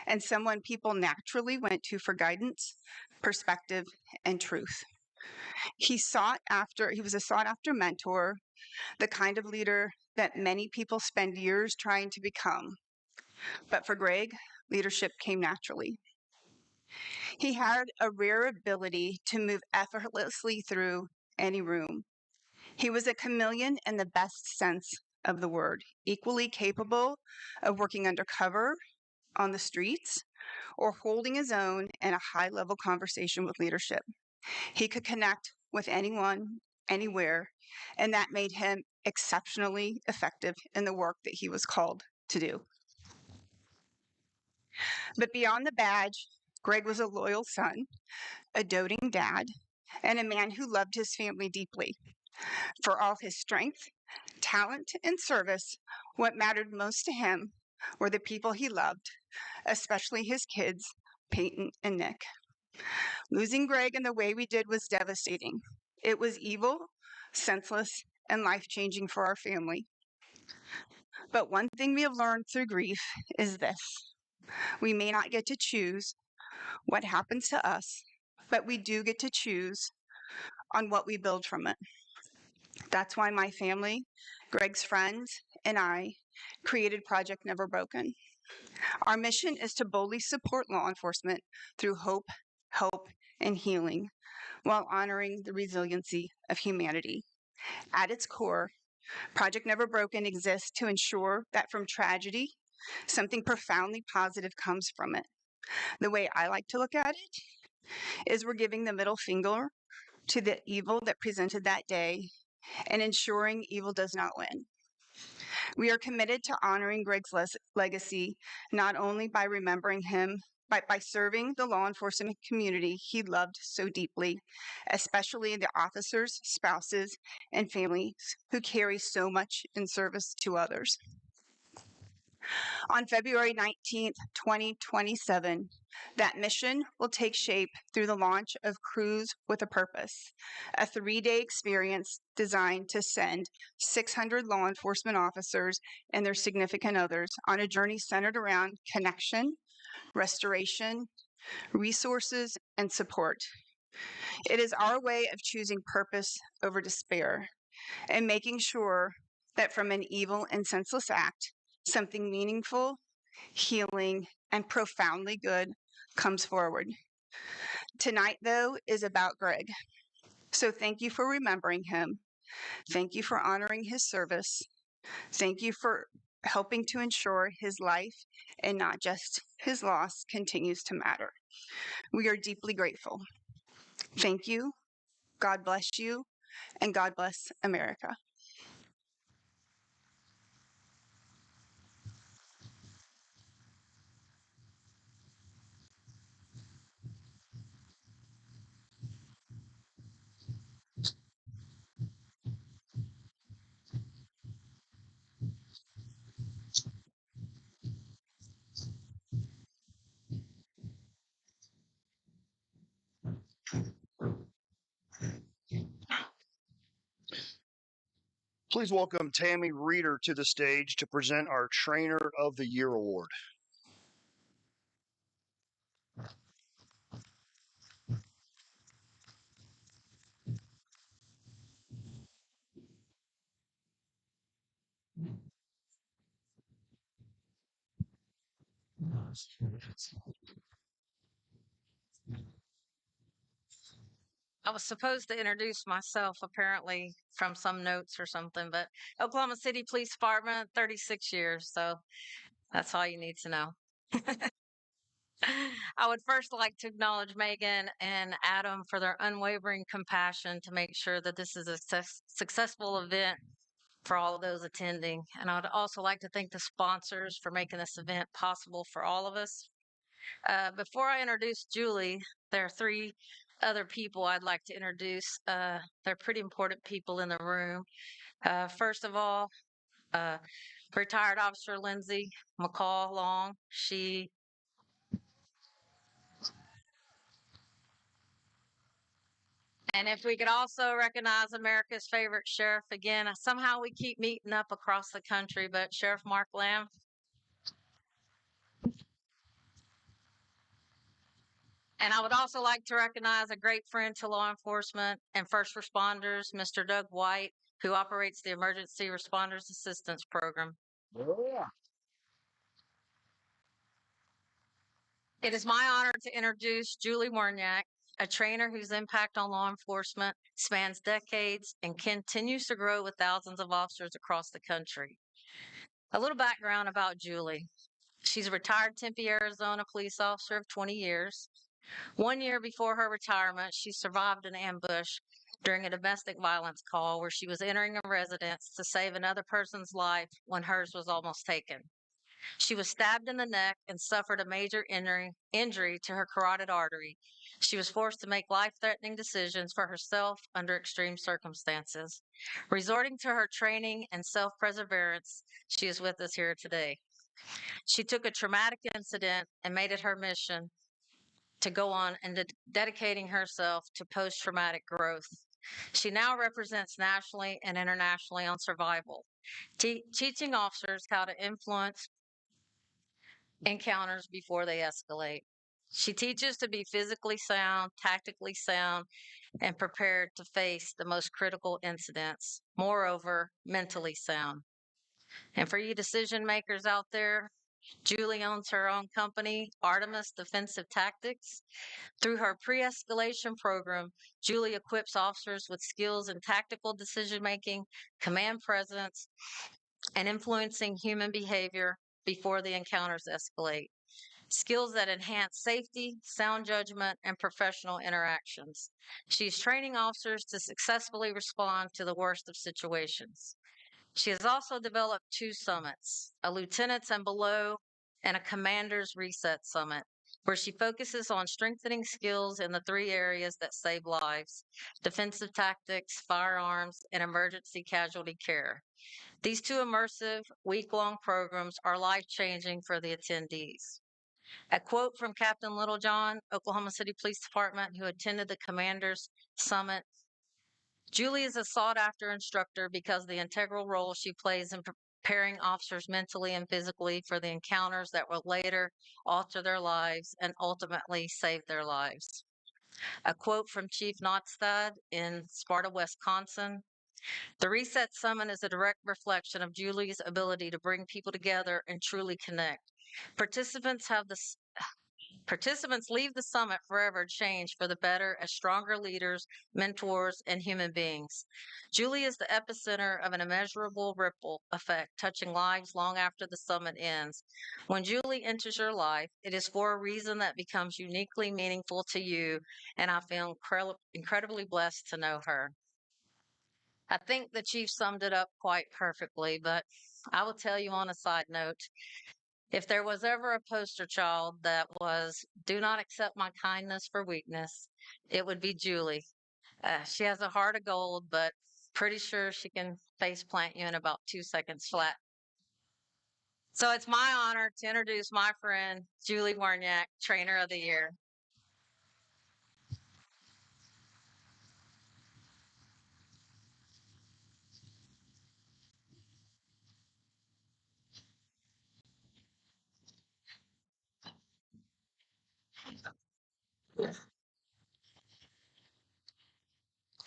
and someone people naturally went to for guidance, perspective, and truth. He was a sought after mentor, the kind of leader that many people spend years trying to become. But for Greg, leadership came naturally. He had a rare ability to move effortlessly through any room. He was a chameleon in the best sense of the word, equally capable of working undercover on the streets or holding his own in a high level conversation with leadership. He could connect with anyone, anywhere, and that made him exceptionally effective in the work that he was called to do. But beyond the badge, Greg was a loyal son, a doting dad, and a man who loved his family deeply. For all his strength, talent, and service, what mattered most to him were the people he loved, especially his kids, Peyton and Nick. Losing Greg in the way we did was devastating. It was evil, senseless, and life-changing for our family. But one thing we have learned through grief is this: we may not get to choose what happens to us, but we do get to choose on what we build from it. That's why my family, Greg's friends, and I created Project Never Broken. Our mission is to boldly support law enforcement through hope, help, and healing while honoring the resiliency of humanity. At its core, Project Never Broken exists to ensure that from tragedy, something profoundly positive comes from it. The way I like to look at it is we're giving the middle finger to the evil that presented that day and ensuring evil does not win. We are committed to honoring Greg's legacy, not only by remembering him, but by serving the law enforcement community he loved so deeply, especially the officers, spouses, and families who carry so much in service to others. On February 19th, 2027, that mission will take shape through the launch of Cruise with a Purpose, a 3-day experience designed to send 600 law enforcement officers and their significant others on a journey centered around connection, restoration, resources, and support. It is our way of choosing purpose over despair and making sure that from an evil and senseless act, something meaningful, healing, and profoundly good comes forward. Tonight, though, is about Greg. So thank you for remembering him. Thank you for honoring his service. Thank you for helping to ensure his life and not just his loss continues to matter. We are deeply grateful. Thank you. God bless you, and God bless America. Please welcome Tammy Reeder to the stage to present our Trainer of the Year Award. I was supposed to introduce myself apparently from some notes or something, but Oklahoma City Police Department, 36 years. So that's all you need to know. I would first like to acknowledge Megan and Adam for their unwavering compassion to make sure that this is a successful event for all of those attending. And I would also like to thank the sponsors for making this event possible for all of us. Before I introduce Julie, there are 3 other people I'd like to introduce. They're pretty important people in the room. First of all, Retired Officer Lindsay McCall Long, and if we could also recognize America's favorite sheriff again, somehow we keep meeting up across the country, but Sheriff Mark Lamb. And I would also like to recognize a great friend to law enforcement and first responders, Mr. Doug White, who operates the Emergency Responders Assistance Program. Yeah. It is my honor to introduce Julie Warniak, a trainer whose impact on law enforcement spans decades and continues to grow with thousands of officers across the country. A little background about Julie. She's a retired Tempe, Arizona police officer of 20 years. 1 year before her retirement, she survived an ambush during a domestic violence call where she was entering a residence to save another person's life when hers was almost taken. She was stabbed in the neck and suffered a major injury to her carotid artery. She was forced to make life-threatening decisions for herself under extreme circumstances. Resorting to her training and self-perseverance, she is with us here today. She took a traumatic incident and made it her mission to go on and dedicating herself to post-traumatic growth. She now represents nationally and internationally on survival, teaching officers how to influence encounters before they escalate. She teaches to be physically sound, tactically sound, and prepared to face the most critical incidents. Moreover, mentally sound. And for you decision makers out there, Julie owns her own company, Artemis Defensive Tactics. Through her pre-escalation program, Julie equips officers with skills in tactical decision-making, command presence, and influencing human behavior before the encounters escalate. Skills that enhance safety, sound judgment, and professional interactions. She's training officers to successfully respond to the worst of situations. She has also developed 2 summits, a lieutenant's and below, and a commander's reset summit, where she focuses on strengthening skills in the 3 areas that save lives: defensive tactics, firearms, and emergency casualty care. These 2 immersive, week-long programs are life-changing for the attendees. A quote from Captain Littlejohn, Oklahoma City Police Department, who attended the Commander's Summit: Julie is a sought-after instructor because of the integral role she plays in preparing officers mentally and physically for the encounters that will later alter their lives and ultimately save their lives. A quote from Chief Notstad in Sparta, Wisconsin: the Reset Summit is a direct reflection of Julie's ability to bring people together and truly connect. Participants leave the summit forever changed for the better as stronger leaders, mentors, and human beings. Julie is the epicenter of an immeasurable ripple effect touching lives long after the summit ends. When Julie enters your life, it is for a reason that becomes uniquely meaningful to you, and I feel incredibly blessed to know her. I think the chief summed it up quite perfectly, but I will tell you on a side note, if there was ever a poster child that was, do not accept my kindness for weakness, it would be Julie. She has a heart of gold, but pretty sure she can face plant you in about 2 seconds flat. So it's my honor to introduce my friend, Julie Warniak, Trainer of the Year.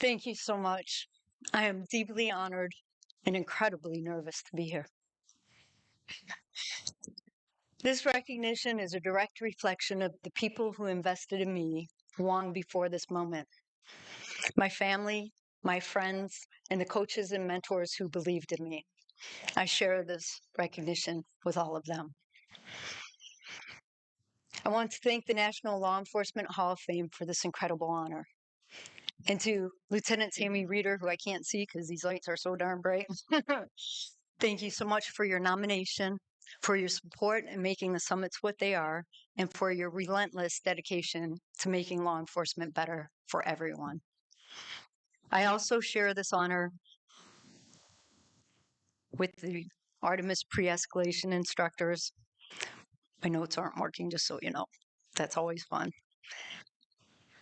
Thank you so much. I am deeply honored and incredibly nervous to be here. This recognition is a direct reflection of the people who invested in me long before this moment. My family, my friends, and the coaches and mentors who believed in me. I share this recognition with all of them. I want to thank the National Law Enforcement Hall of Fame for this incredible honor. And to Lieutenant Tammy Reeder, who I can't see because these lights are so darn bright, thank you so much for your nomination, for your support in making the summits what they are, and for your relentless dedication to making law enforcement better for everyone. I also share this honor with the Artemis pre-escalation instructors. My notes aren't working, just so you know. That's always fun.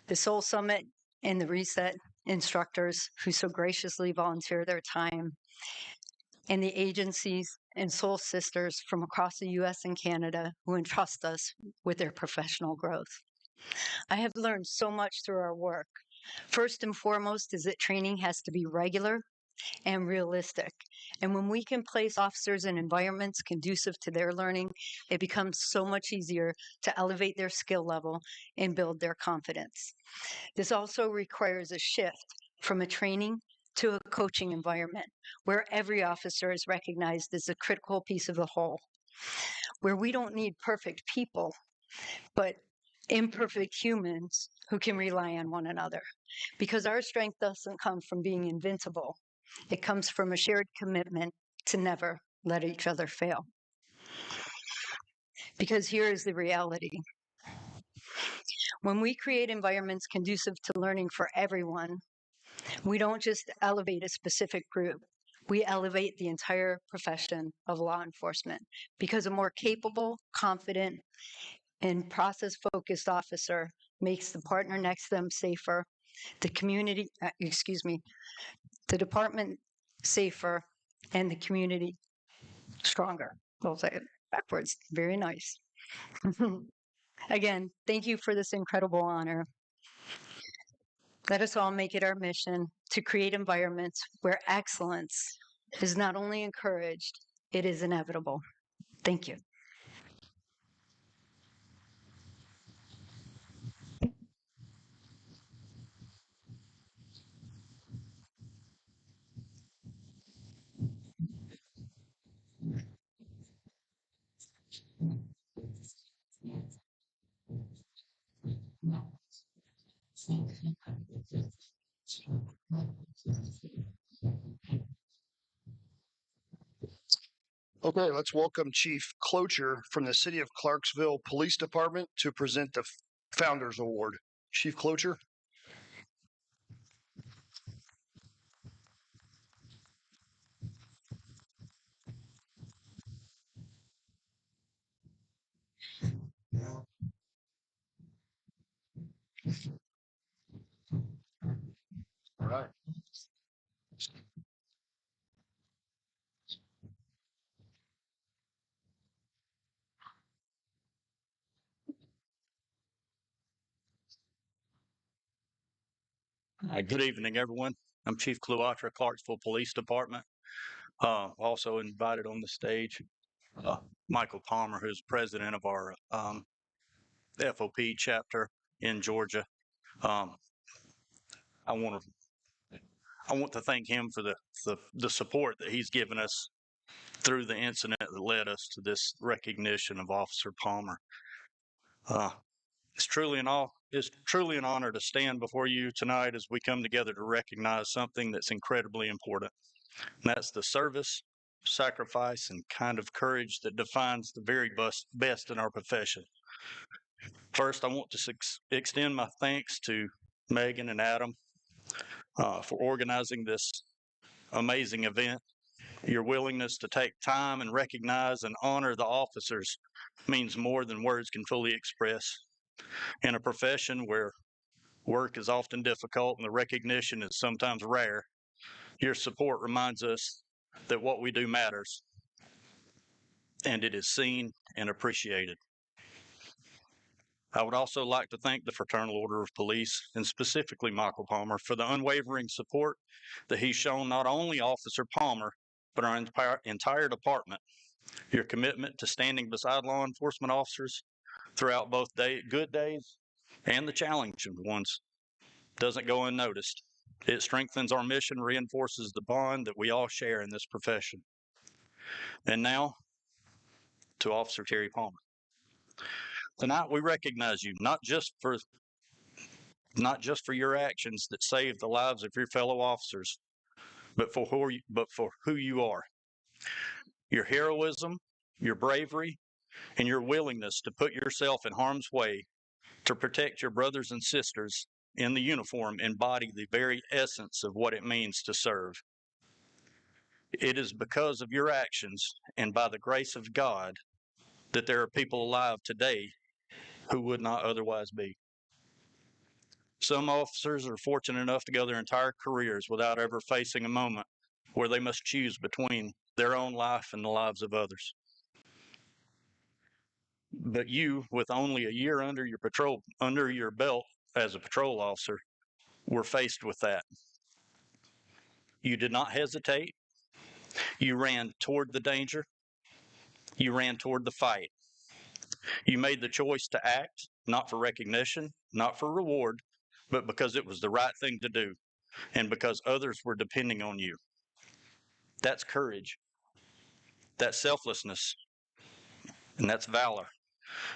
The Soul Summit and the Reset instructors who so graciously volunteer their time, and the agencies and Soul Sisters from across the US and Canada who entrust us with their professional growth. I have learned so much through our work. First and foremost is that training has to be regular and realistic. And when we can place officers in environments conducive to their learning, it becomes so much easier to elevate their skill level and build their confidence. This also requires a shift from a training to a coaching environment where every officer is recognized as a critical piece of the whole, where we don't need perfect people, but imperfect humans who can rely on one another. Because our strength doesn't come from being invincible. It comes from a shared commitment to never let each other fail. Because here is the reality. When we create environments conducive to learning for everyone, we don't just elevate a specific group, we elevate the entire profession of law enforcement. Because a more capable, confident, and process-focused officer makes the partner next to them safer, the department safer, and the community stronger. I'll say it backwards. Very nice. Again, thank you for this incredible honor. Let us all make it our mission to create environments where excellence is not only encouraged, it is inevitable. Thank you. Okay, let's welcome Chief Clocher from the City of Clarksville Police Department to present the Founders Award. Chief Clocher. All right. Good evening, everyone. I'm Chief Clocher, Clarksville Police Department. Also invited on the stage, Michael Palmer, who's president of our FOP chapter in Georgia. I want to thank him for the support that he's given us through the incident that led us to this recognition of Officer Palmer. It's truly an honor to stand before you tonight as we come together to recognize something that's incredibly important. And that's the service, sacrifice, and kind of courage that defines the very best in our profession. First, I want to extend my thanks to Megan and Adam for organizing this amazing event. Your willingness to take time and recognize and honor the officers means more than words can fully express. In a profession where work is often difficult and the recognition is sometimes rare, your support reminds us that what we do matters, and it is seen and appreciated. I would also like to thank the Fraternal Order of Police, and specifically Michael Palmer, for the unwavering support that he's shown not only Officer Palmer, but our entire department. Your commitment to standing beside law enforcement officers throughout both good days and the challenging ones doesn't go unnoticed. It strengthens our mission, reinforces the bond that we all share in this profession. And now, to Officer Terry Palmer. Tonight we recognize you not just for your actions that saved the lives of your fellow officers, but for who you are. Your heroism, your bravery, and your willingness to put yourself in harm's way to protect your brothers and sisters in the uniform embody the very essence of what it means to serve. It is because of your actions and by the grace of God that there are people alive today who would not otherwise be. Some officers are fortunate enough to go their entire careers without ever facing a moment where they must choose between their own life and the lives of others. But you, with only a year under your belt as a patrol officer, were faced with that. You did not hesitate. You ran toward the danger. You ran toward the fight. You made the choice to act, not for recognition, not for reward, but because it was the right thing to do and because others were depending on you. That's courage. That's selflessness. And that's valor.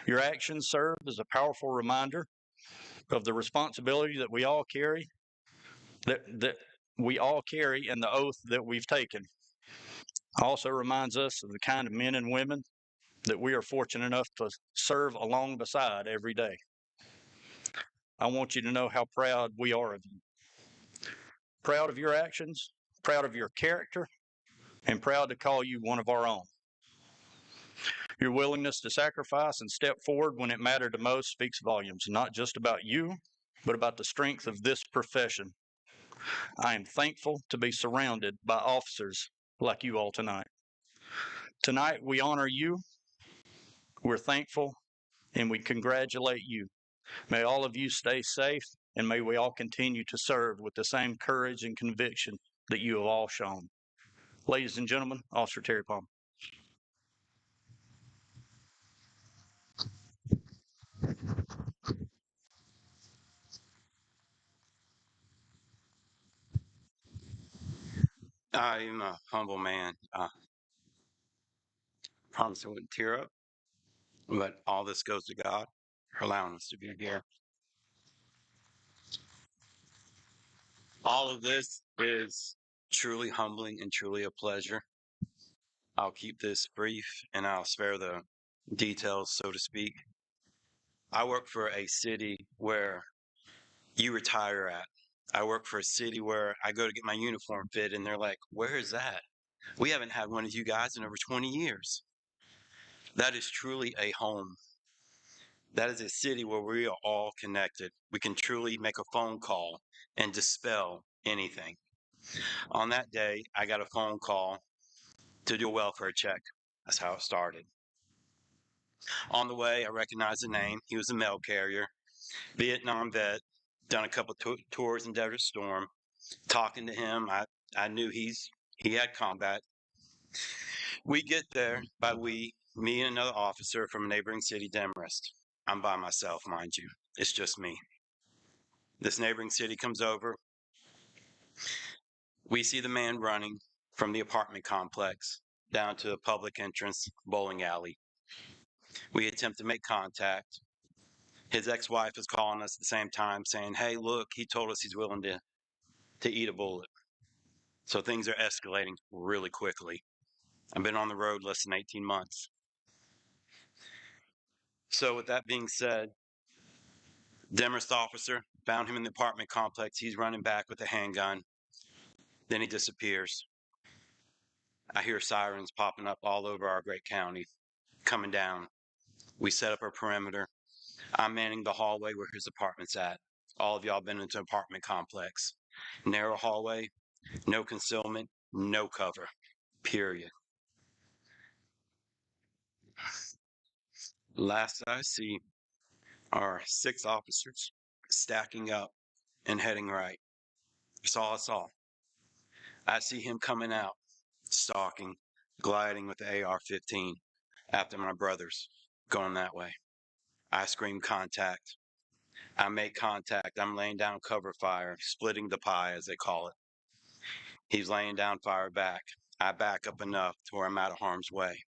Your actions serve as a powerful reminder of the responsibility that we all carry, that we all carry, and the oath that we've taken. Also reminds us of the kind of men and women that we are fortunate enough to serve along beside every day. I want you to know how proud we are of you. Proud of your actions, proud of your character, and proud to call you one of our own. Your willingness to sacrifice and step forward when it mattered the most speaks volumes, not just about you, but about the strength of this profession. I am thankful to be surrounded by officers like you all tonight. Tonight, we honor you, we're thankful, and we congratulate you. May all of you stay safe, and may we all continue to serve with the same courage and conviction that you have all shown. Ladies and gentlemen, Officer Terry Palmer. I am a humble man. Promise I wouldn't tear up, but all this goes to God for allowing us to be here. All of this is truly humbling and truly a pleasure. I'll keep this brief and I'll spare the details, so to speak. I work for a city where you retire at. I work for a city where I go to get my uniform fit and they're like, "Where is that? We haven't had one of you guys in over 20 years." That is truly a home. That is a city where we are all connected. We can truly make a phone call and dispel anything. On that day, I got a phone call to do a welfare check. That's how it started. On the way, I recognized the name. He was a mail carrier, Vietnam vet, done a couple tours in Desert Storm. Talking to him, I knew he had combat. We get there, me and another officer from a neighboring city, Demarest. I'm by myself, mind you. It's just me. This neighboring city comes over. We see the man running from the apartment complex down to the public entrance bowling alley. We attempt to make contact. His ex-wife is calling us at the same time saying, "Hey, look, he told us he's willing to eat a bullet." So things are escalating really quickly. I've been on the road less than 18 months. So with that being said, Demarest officer found him in the apartment complex. He's running back with a handgun. Then he disappears. I hear sirens popping up all over our great county, coming down. We set up our perimeter. I'm manning the hallway where his apartment's at. All of y'all been into an apartment complex. Narrow hallway, no concealment, no cover, period. Last I see are 6 officers stacking up and heading right. That's all I saw. I see him coming out, stalking, gliding with the AR-15 after my brothers, going that way. I scream contact. I make contact. I'm laying down cover fire, splitting the pie, as they call it. He's laying down fire back. I back up enough to where I'm out of harm's way.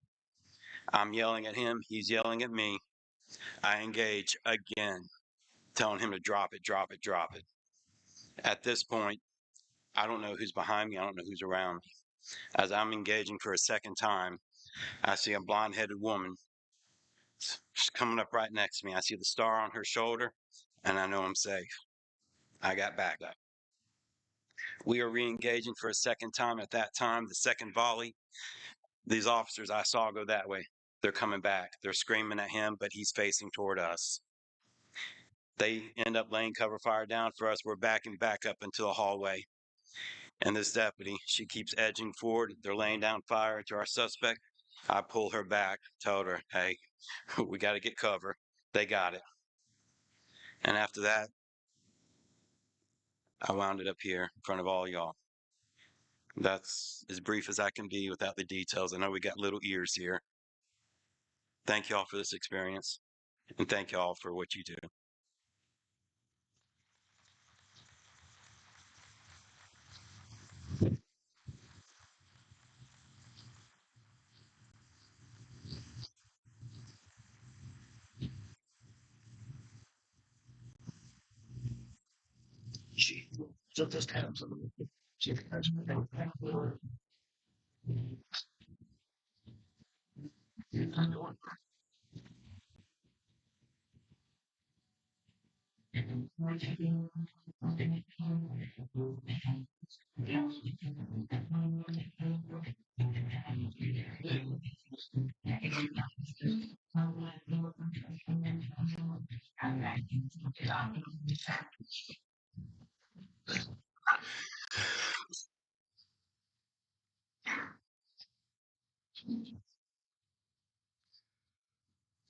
I'm yelling at him. He's yelling at me. I engage again, telling him to drop it, drop it, drop it. At this point, I don't know who's behind me. I don't know who's around me. As I'm engaging for a second time, I see a blonde-headed woman. She's coming up right next to me. I see the star on her shoulder, and I know I'm safe. I got back up. We are re-engaging for a second time. At that time, the second volley, these officers I saw go that way. They're coming back. They're screaming at him, but he's facing toward us. They end up laying cover fire down for us. We're backing back up into the hallway. And this deputy, she keeps edging forward. They're laying down fire to our suspect. I pull her back, told her, hey, we got to get cover. They got it. And after that, I wound it up here in front of all y'all. That's as brief as I can be without the details. I know we got little ears here. Thank y'all for this experience, and thank y'all for what you do.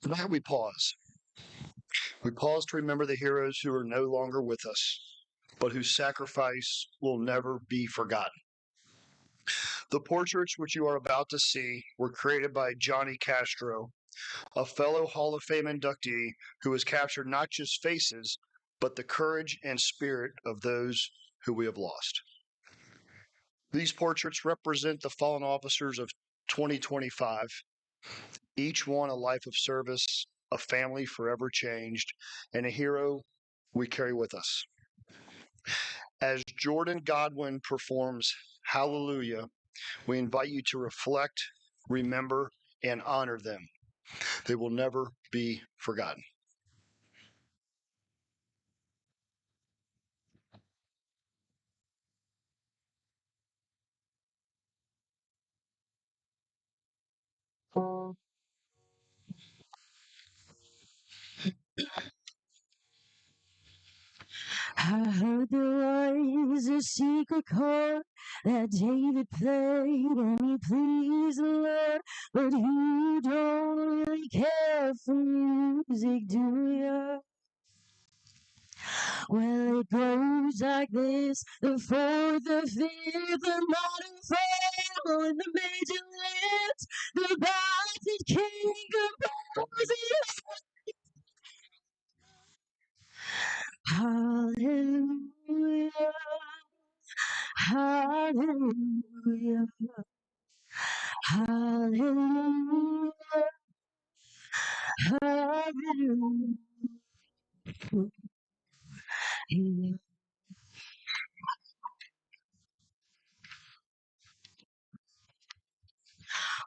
Tonight we pause. We pause to remember the heroes who are no longer with us, but whose sacrifice will never be forgotten. The portraits which you are about to see were created by Johnny Castro, a fellow Hall of Fame inductee who has captured not just faces, but the courage and spirit of those who we have lost. These portraits represent the fallen officers of 2025, each one a life of service, a family forever changed, and a hero we carry with us. As Jordan Godwin performs Hallelujah, we invite you to reflect, remember, and honor them. They will never be forgotten. I heard there was a secret chord that David played and he pleased the Lord, but you don't really care for music, do ya? Well, it goes like this: the fourth, the fifth, the minor fall, and the major lift, the bastard king composes. Hallelujah, hallelujah, hallelujah, hallelujah.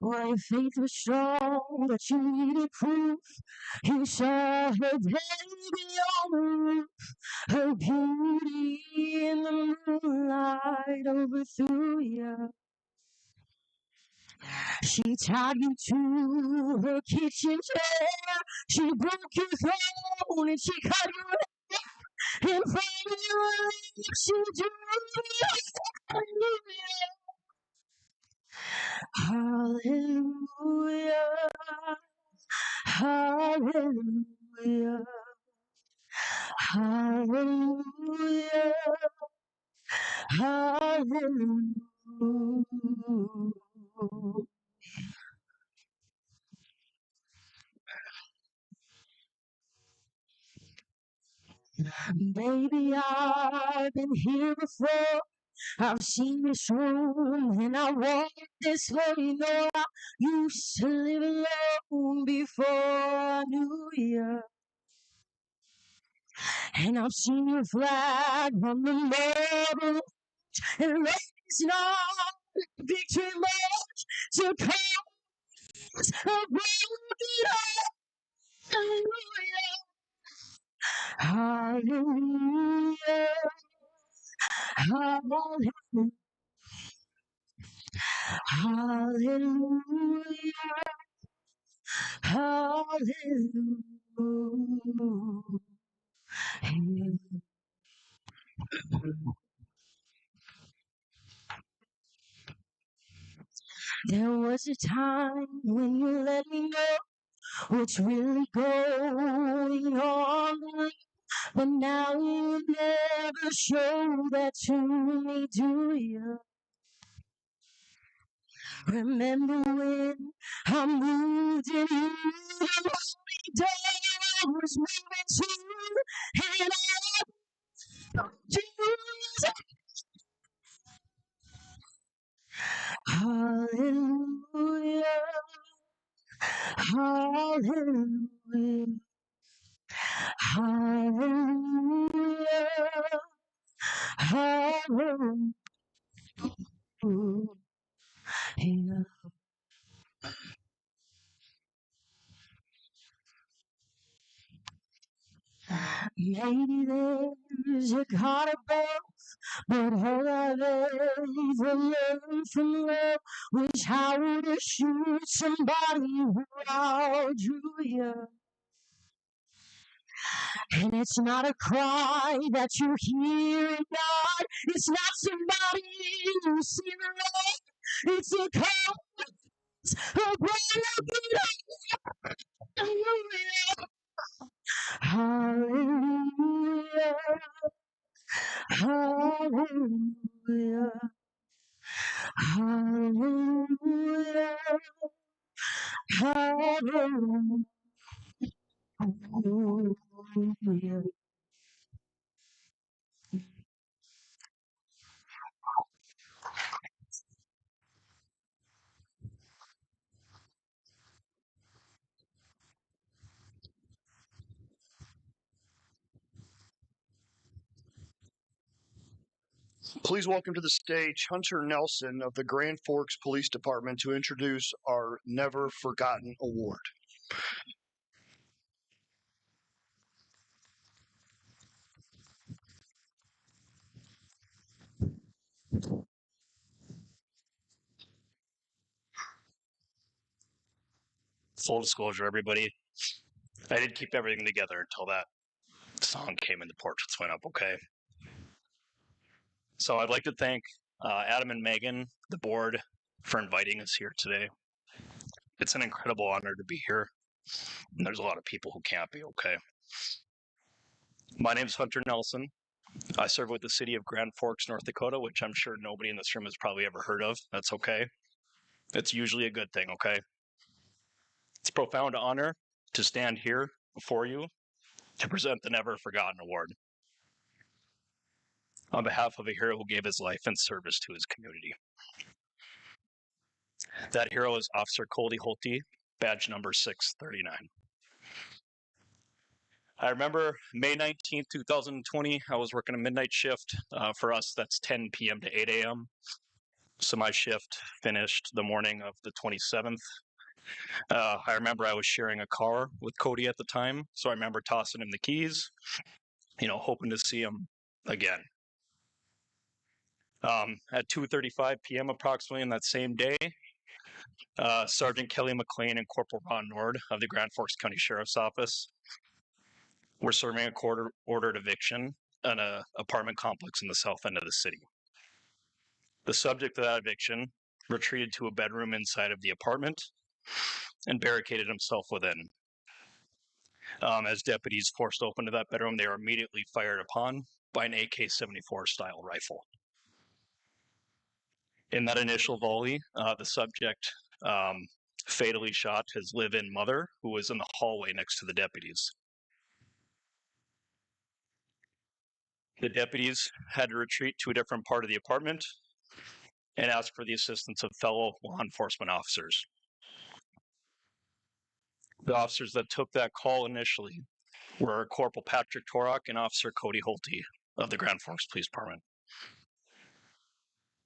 Well, your faith was strong, but you needed proof. You saw her baby on the roof, her beauty in the moonlight overthrew you. She tied you to her kitchen chair. She broke your throne and she cut your hair. In front of your lips, she drew hallelujah, hallelujah, hallelujah, hallelujah. Baby, I've been here before. I've seen this room and I walked this way. You know, I used to live alone before I knew you. And I've seen your flag on the marble and raising on victory march to cause a broken hallelujah, hallelujah, Hallelujah. Hallelujah. Hallelujah. There was a time when you let me know what's really going on, but now you never show that to me, do you? Remember when I moved in here, the only door was moving to, and I Jesus. Hallelujah. Hallelujah. Hallelujah. Hallelujah. Maybe there's a God above, but all I've ever learned from love was how to shoot somebody who outdrew you. And it's not a cry that you hear in God. It's not somebody you see the light. It's a call of hallelujah. Hallelujah. Hallelujah. Hallelujah. Please welcome to the stage Hunter Nelson of the Grand Forks Police Department to introduce our Never Forgotten Award. Full disclosure, everybody, I did keep everything together until that song came and the portraits went up, okay? So I'd like to thank Adam and Megan, the board, for inviting us here today. It's an incredible honor to be here, and there's a lot of people who can't be, okay? My name is Hunter Nelson. I serve with the city of Grand Forks, North Dakota, which I'm sure nobody in this room has probably ever heard of. That's okay. It's usually a good thing, okay? It's a profound honor to stand here before you to present the Never Forgotten Award on behalf of a hero who gave his life in service to his community. That hero is Officer Cody Holte, badge number 639. I remember May 19th, 2020, I was working a midnight shift. For us, that's 10 p.m. to 8 a.m. So my shift finished the morning of the 27th. I remember I was sharing a car with Cody at the time, so I remember tossing him the keys, hoping to see him again. At 2:35 p.m. approximately in that same day, Sergeant Kelly McLean and Corporal Ron Nord of the Grand Forks County Sheriff's Office were serving a court-ordered eviction in an apartment complex in the south end of the city. The subject of that eviction retreated to a bedroom inside of the apartment and barricaded himself within. As deputies forced open to that bedroom, they were immediately fired upon by an AK-74 style rifle. In that initial volley, the subject fatally shot his live-in mother, who was in the hallway next to the deputies. The deputies had to retreat to a different part of the apartment and ask for the assistance of fellow law enforcement officers. The officers that took that call initially were Corporal Patrick Torok and Officer Cody Holte of the Grand Forks Police Department.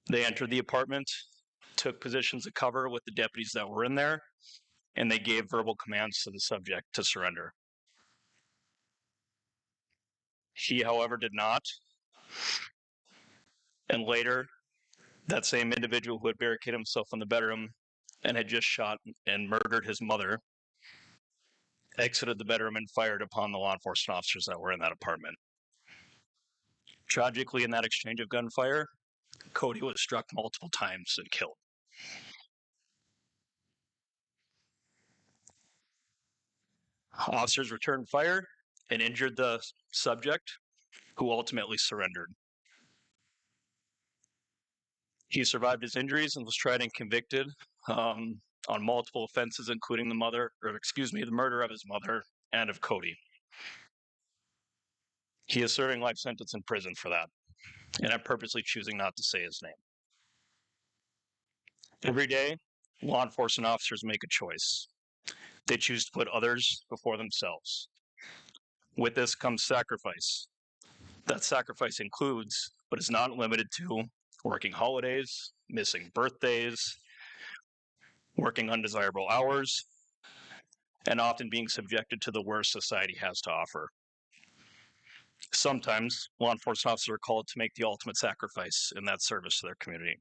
They entered the apartment, took positions of cover with the deputies that were in there, and they gave verbal commands to the subject to surrender. He, however, did not. And later, that same individual who had barricaded himself in the bedroom and had just shot and murdered his mother exited the bedroom and fired upon the law enforcement officers that were in that apartment. Tragically, in that exchange of gunfire, Cody was struck multiple times and killed. Officers returned fire and injured the subject, who ultimately surrendered. He survived his injuries and was tried and convicted on multiple offenses, including the murder of his mother and of Cody. He is serving life sentence in prison for that, and I'm purposely choosing not to say his name. Every day, law enforcement officers make a choice. They choose to put others before themselves. With this comes sacrifice. That sacrifice includes, but is not limited to, working holidays, missing birthdays, working undesirable hours, and often being subjected to the worst society has to offer. Sometimes law enforcement officers are called to make the ultimate sacrifice in that service to their community.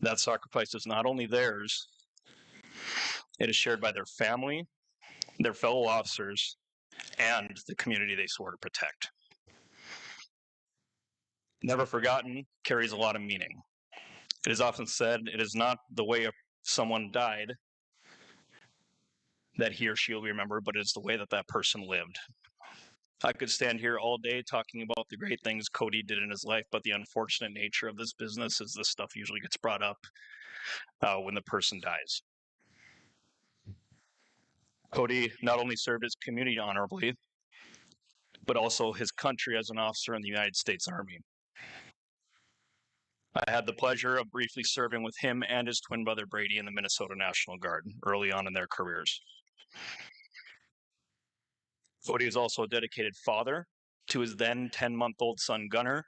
That sacrifice is not only theirs, it is shared by their family, their fellow officers, and the community they swore to protect. Never forgotten carries a lot of meaning. It is often said it is not the way someone died that he or she will be remembered, but it's the way that that person lived. I could stand here all day talking about the great things Cody did in his life, but the unfortunate nature of this business is this stuff usually gets brought up when the person dies. Cody not only served his community honorably, but also his country as an officer in the United States Army. I had the pleasure of briefly serving with him and his twin brother Brady in the Minnesota National Guard early on in their careers. Cody is also a dedicated father to his then 10-month-old son Gunnar,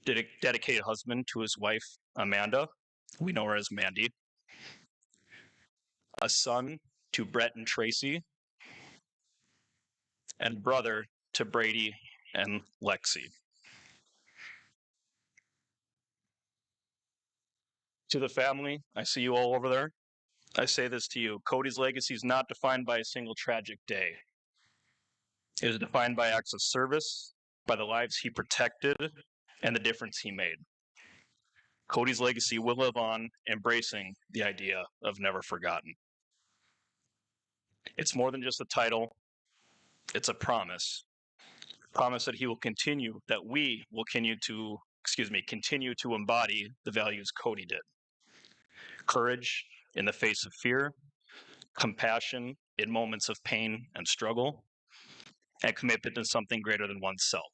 dedicated husband to his wife Amanda, we know her as Mandy, a son to Brett and Tracy, and brother to Brady and Lexi. To the family, I see you all over there. I say this to you, Cody's legacy is not defined by a single tragic day. It is defined by acts of service, by the lives he protected, and the difference he made. Cody's legacy will live on, embracing the idea of never forgotten. It's more than just a title, it's a promise. Promise that he will continue, that we will continue to embody the values Cody did. Courage in the face of fear, compassion in moments of pain and struggle, and commitment to something greater than oneself.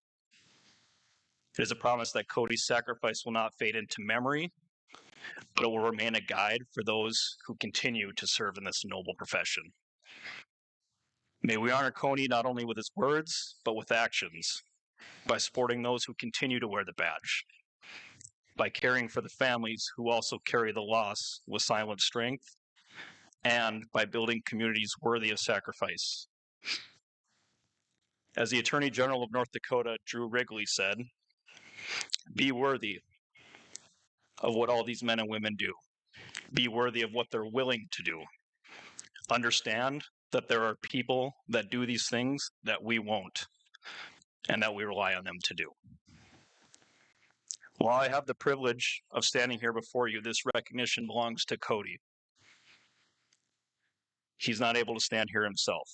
It is a promise that Cody's sacrifice will not fade into memory, but it will remain a guide for those who continue to serve in this noble profession. May we honor Cody not only with his words, but with actions, by supporting those who continue to wear the badge, by caring for the families who also carry the loss with silent strength, and by building communities worthy of sacrifice. As the Attorney General of North Dakota, Drew Wrigley, said, "Be worthy of what all these men and women do. Be worthy of what they're willing to do. Understand that there are people that do these things that we won't, and that we rely on them to do." While I have the privilege of standing here before you, this recognition belongs to Cody. He's not able to stand here himself.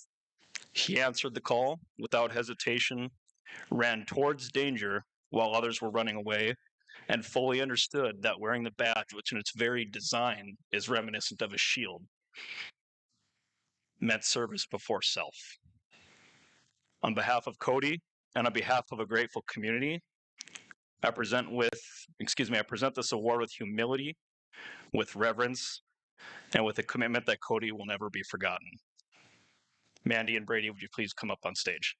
He answered the call without hesitation, ran towards danger while others were running away, and fully understood that wearing the badge, which in its very design is reminiscent of a shield, meant service before self. On behalf of Cody and on behalf of a grateful community, I present this award with humility, with reverence, and with a commitment that Cody will never be forgotten. Mandy and Brady, would you please come up on stage?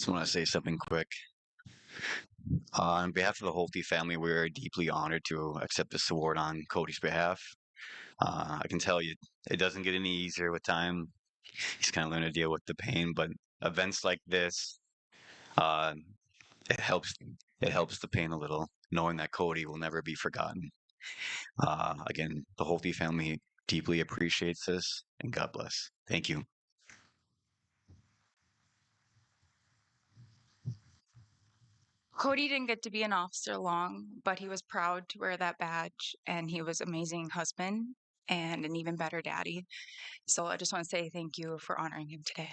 Just want to say something quick. On behalf of the Holte family, we're deeply honored to accept this award on Cody's behalf. I can tell you, it doesn't get any easier with time. He's kind of learning to deal with the pain, but events like this, uh, it helps. It helps the pain a little, knowing that Cody will never be forgotten. Again, the Holte family deeply appreciates this, and God bless. Thank you. Cody didn't get to be an officer long, but he was proud to wear that badge, and he was an amazing husband and an even better daddy. So I just want to say thank you for honoring him today.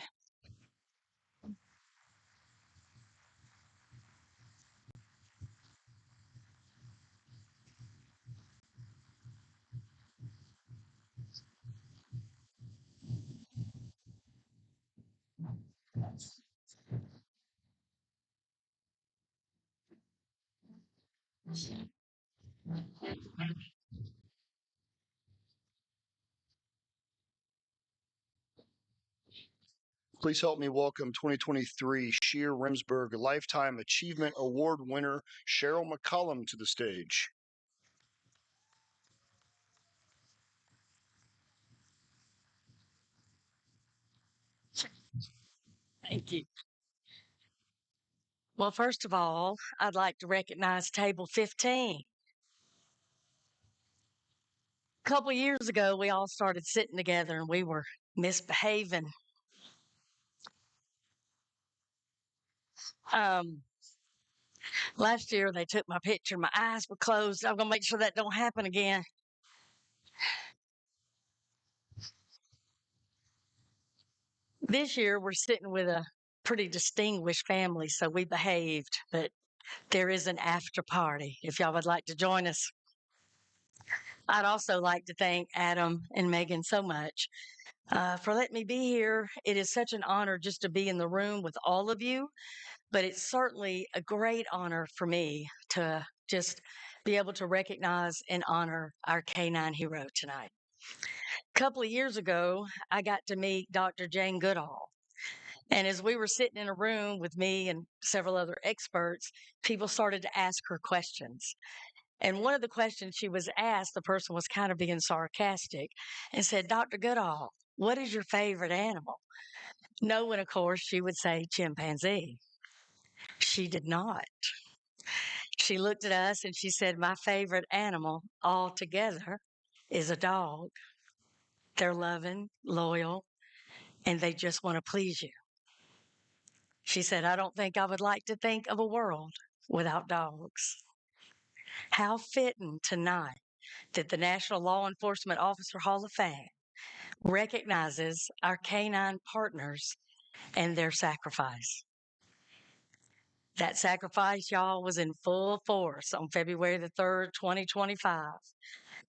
Please help me welcome 2023 Scherer-Remsberg Lifetime Achievement Award winner Cheryl McCollum to the stage. Thank you. Well, first of all, I'd like to recognize Table 15. A couple of years ago, we all started sitting together and we were misbehaving. Last year, they took my picture. My eyes were closed. I'm going to make sure that don't happen again. This year, we're sitting with a pretty distinguished family, so we behaved, but there is an after party if y'all would like to join us. I'd also like to thank Adam and Megan so much for letting me be here. It is such an honor just to be in the room with all of you, but it's certainly a great honor for me to just be able to recognize and honor our K-9 hero tonight. A couple of years ago, I got to meet Dr. Jane Goodall. And as we were sitting in a room with me and several other experts, people started to ask her questions. And one of the questions she was asked, the person was kind of being sarcastic and said, Dr. Goodall, what is your favorite animal? Knowing, of course, she would say chimpanzee. She did not. She looked at us and she said, my favorite animal altogether is a dog. They're loving, loyal, and they just want to please you. She said, I don't think I would like to think of a world without dogs. How fitting tonight that the National Law Enforcement Officer Hall of Fame recognizes our K-9 partners and their sacrifice. That sacrifice, y'all, was in full force on February the 3rd, 2025.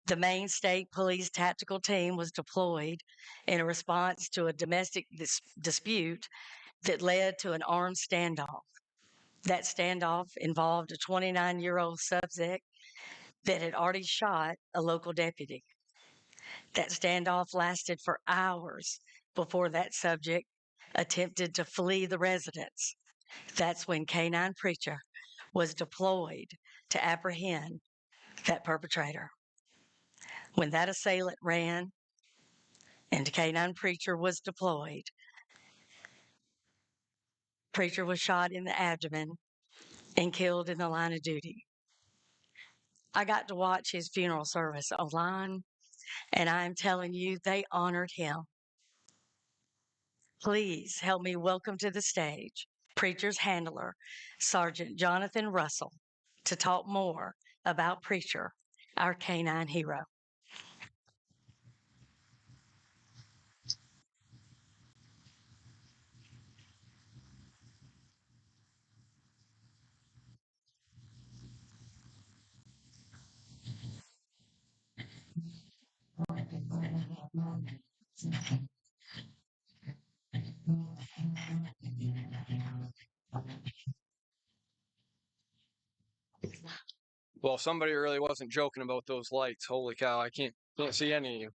The Maine State Police Tactical Team was deployed in a response to a domestic dispute that led to an armed standoff. That standoff involved a 29-year-old subject that had already shot a local deputy. That standoff lasted for hours before that subject attempted to flee the residence. That's when K-9 Preacher was deployed to apprehend that perpetrator. When that assailant ran and K-9 Preacher was deployed, Preacher was shot in the abdomen and killed in the line of duty. I got to watch his funeral service online, and I'm telling you, they honored him. Please help me welcome to the stage Preacher's handler, Sergeant Jonathan Russell, to talk more about Preacher, our K-9 hero. Well, somebody really wasn't joking about those lights. Holy cow, I can't see any of you.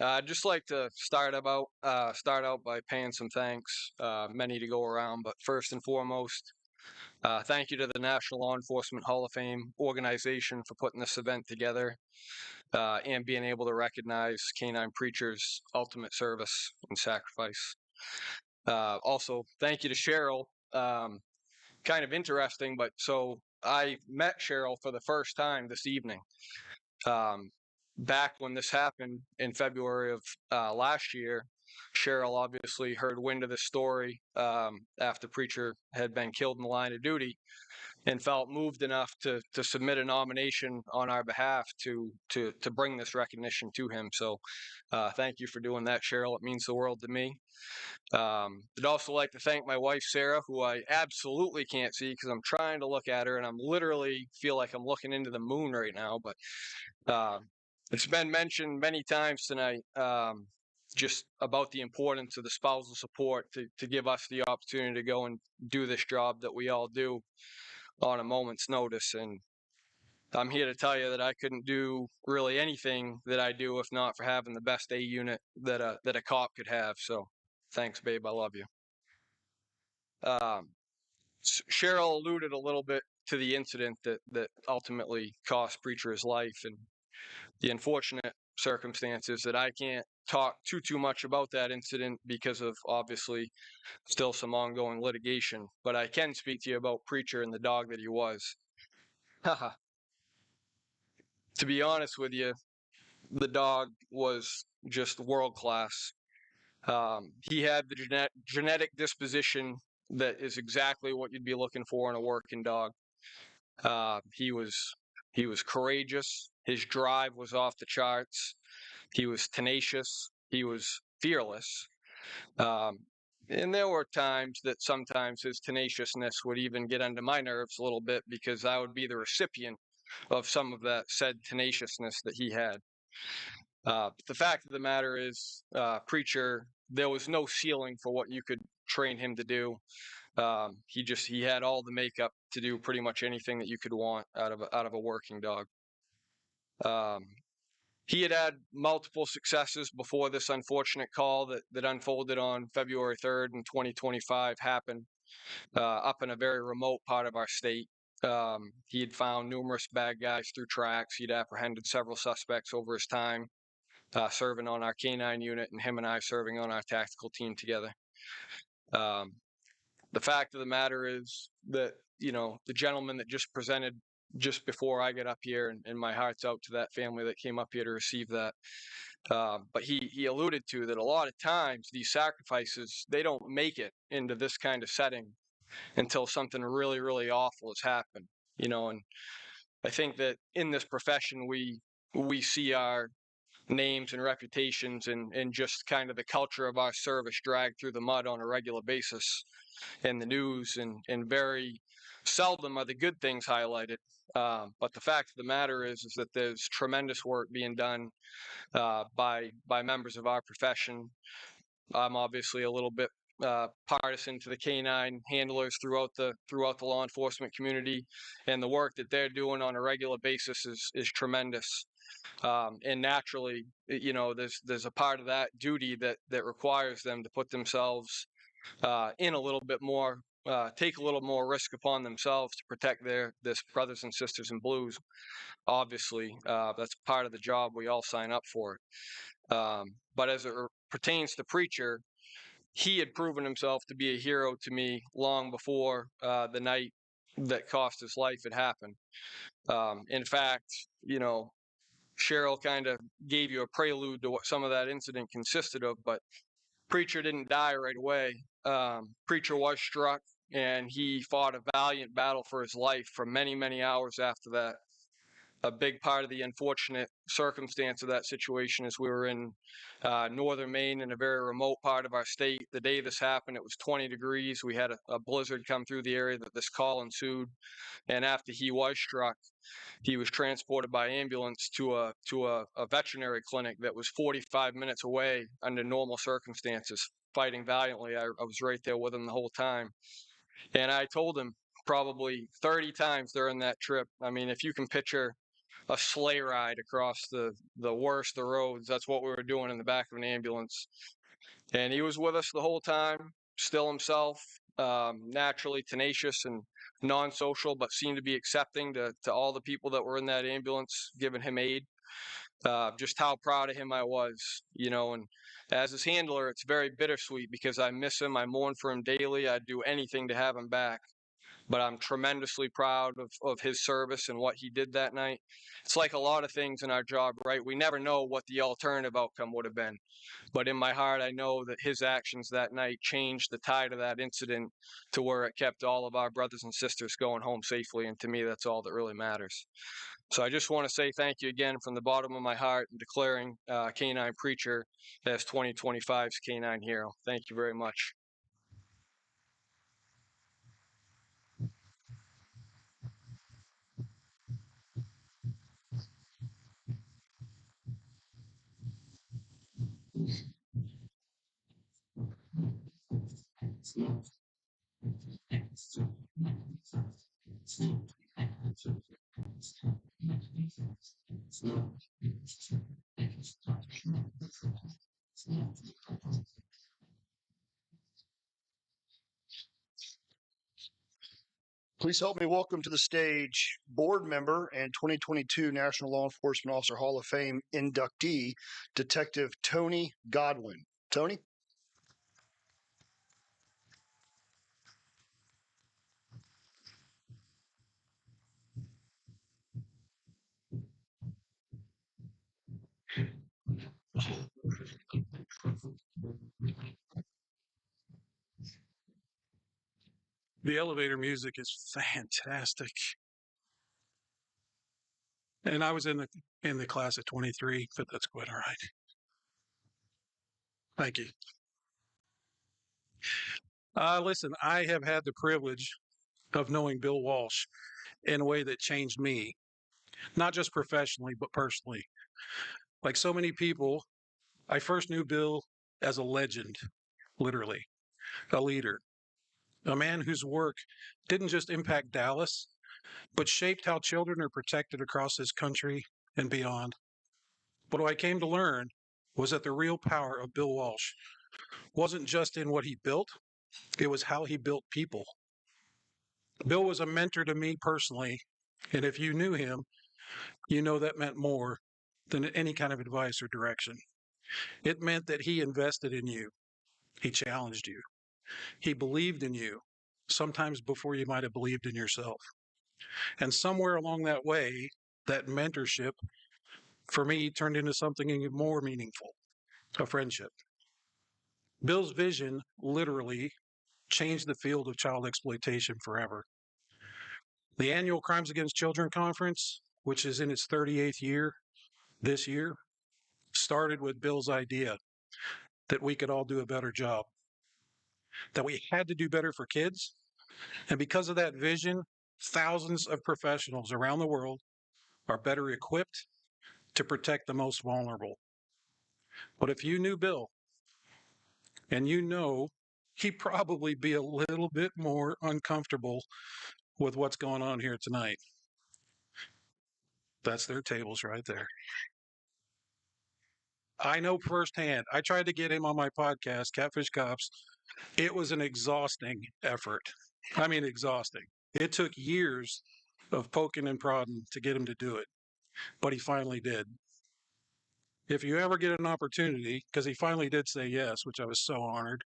I'd just like to start out by paying some thanks, many to go around, but first and foremost, thank you to the National Law Enforcement Hall of Fame organization for putting this event together and being able to recognize canine preachers' ultimate service and sacrifice. Also, thank you to Cheryl. Kind of interesting, but so I met Cheryl for the first time this evening. Back when this happened in February of last year, Cheryl obviously heard wind of the story after Preacher had been killed in the line of duty, and felt moved enough to submit a nomination on our behalf to bring this recognition to him. So thank you for doing that, Cheryl. It means the world to me. I'd also like to thank my wife, Sarah, who I absolutely can't see because I'm trying to look at her and I'm literally feel like I'm looking into the moon right now. But it's been mentioned many times tonight just about the importance of the spousal support to give us the opportunity to go and do this job that we all do on a moment's notice. And I'm here to tell you that I couldn't do really anything that I do if not for having the best A unit that a cop could have. So thanks, babe. I love you. Cheryl alluded a little bit to the incident that ultimately cost Preacher his life and the unfortunate circumstances that I can't talk too much about that incident because of obviously still some ongoing litigation, but I can speak to you about Preacher and the dog that he was. To be honest with you, the dog was just world class. He had the genetic disposition that is exactly what you'd be looking for in a working dog. He was courageous. His drive was off the charts. He was tenacious. He was fearless. And there were times that sometimes his tenaciousness would even get under my nerves a little bit because I would be the recipient of some of that said tenaciousness that he had. But the fact of the matter is, Preacher, there was no ceiling for what you could train him to do. He had all the makeup to do pretty much anything that you could want out of a working dog. He had multiple successes before this unfortunate call that unfolded on February 3rd in 2025 happened up in a very remote part of our state. He had found numerous bad guys through tracks. He'd apprehended several suspects over his time serving on our K9 unit, and him and I serving on our tactical team together. The fact of the matter is that, the gentleman that just presented just before I get up here, and my heart's out to that family that came up here to receive that. But he alluded to that a lot of times these sacrifices, they don't make it into this kind of setting until something really, really awful has happened, and I think that in this profession, we see our names and reputations and just kind of the culture of our service dragged through the mud on a regular basis in the news, and very seldom are the good things highlighted. But the fact of the matter is that there's tremendous work being done by members of our profession. I'm obviously a little bit partisan to the canine handlers throughout the law enforcement community, and the work that they're doing on a regular basis is tremendous. And naturally, there's a part of that duty that requires them to put themselves in a little bit more, take a little more risk upon themselves to protect their brothers and sisters in blues. Obviously, that's part of the job. We all sign up for it. But as it pertains to Preacher, he had proven himself to be a hero to me long before the night that cost his life had happened. In fact, Cheryl kind of gave you a prelude to what some of that incident consisted of, but Preacher didn't die right away. Preacher was struck, and he fought a valiant battle for his life for many, many hours after that. A big part of the unfortunate circumstance of that situation is we were in northern Maine in a very remote part of our state. The day this happened, it was 20 degrees. We had a blizzard come through the area that this call ensued. And after he was struck, he was transported by ambulance to a veterinary clinic that was 45 minutes away under normal circumstances, fighting valiantly. I was right there with him the whole time. And I told him probably 30 times during that trip. I mean, if you can picture a sleigh ride across the worst of roads. That's what we were doing in the back of an ambulance. And he was with us the whole time, still himself, naturally tenacious and non-social, but seemed to be accepting to all the people that were in that ambulance, giving him aid. Just how proud of him I was, you know, and as his handler, it's very bittersweet because I miss him. I mourn for him daily. I'd do anything to have him back, but I'm tremendously proud of his service and what he did that night. It's like a lot of things in our job, right? We never know what the alternative outcome would have been, but in my heart, I know that his actions that night changed the tide of that incident to where it kept all of our brothers and sisters going home safely, and to me, that's all that really matters. So I just want to say thank you again from the bottom of my heart and declaring Canine Preacher as 2025's Canine Hero. Thank you very much. Please help me welcome to the stage board member and 2022 National Law Enforcement Officer Hall of Fame inductee, Detective Tony Godwin. Tony? The elevator music is fantastic. And I was in the class of 23, but that's quite all right. Thank you. Listen, I have had the privilege of knowing Bill Walsh in a way that changed me, not just professionally, but personally. Like so many people, I first knew Bill as a legend, literally, a leader, a man whose work didn't just impact Dallas, but shaped how children are protected across this country and beyond. But what I came to learn was that the real power of Bill Walsh wasn't just in what he built, it was how he built people. Bill was a mentor to me personally, and if you knew him, you know that meant more than any kind of advice or direction. It meant that he invested in you, he challenged you, he believed in you, sometimes before you might have believed in yourself. And somewhere along that way, that mentorship for me turned into something even more meaningful, a friendship. Bill's vision literally changed the field of child exploitation forever. The annual Crimes Against Children Conference, which is in its 38th year this year, started with Bill's idea that we could all do a better job, that we had to do better for kids. And because of that vision, thousands of professionals around the world are better equipped to protect the most vulnerable. But if you knew Bill, and you know he'd probably be a little bit more uncomfortable with what's going on here tonight. That's their tables right there. I know firsthand. I tried to get him on my podcast, Catfish Cops. It was an exhausting effort. I mean, exhausting. It took years of poking and prodding to get him to do it, but he finally did. If you ever get an opportunity, because he finally did say yes, which I was so honored.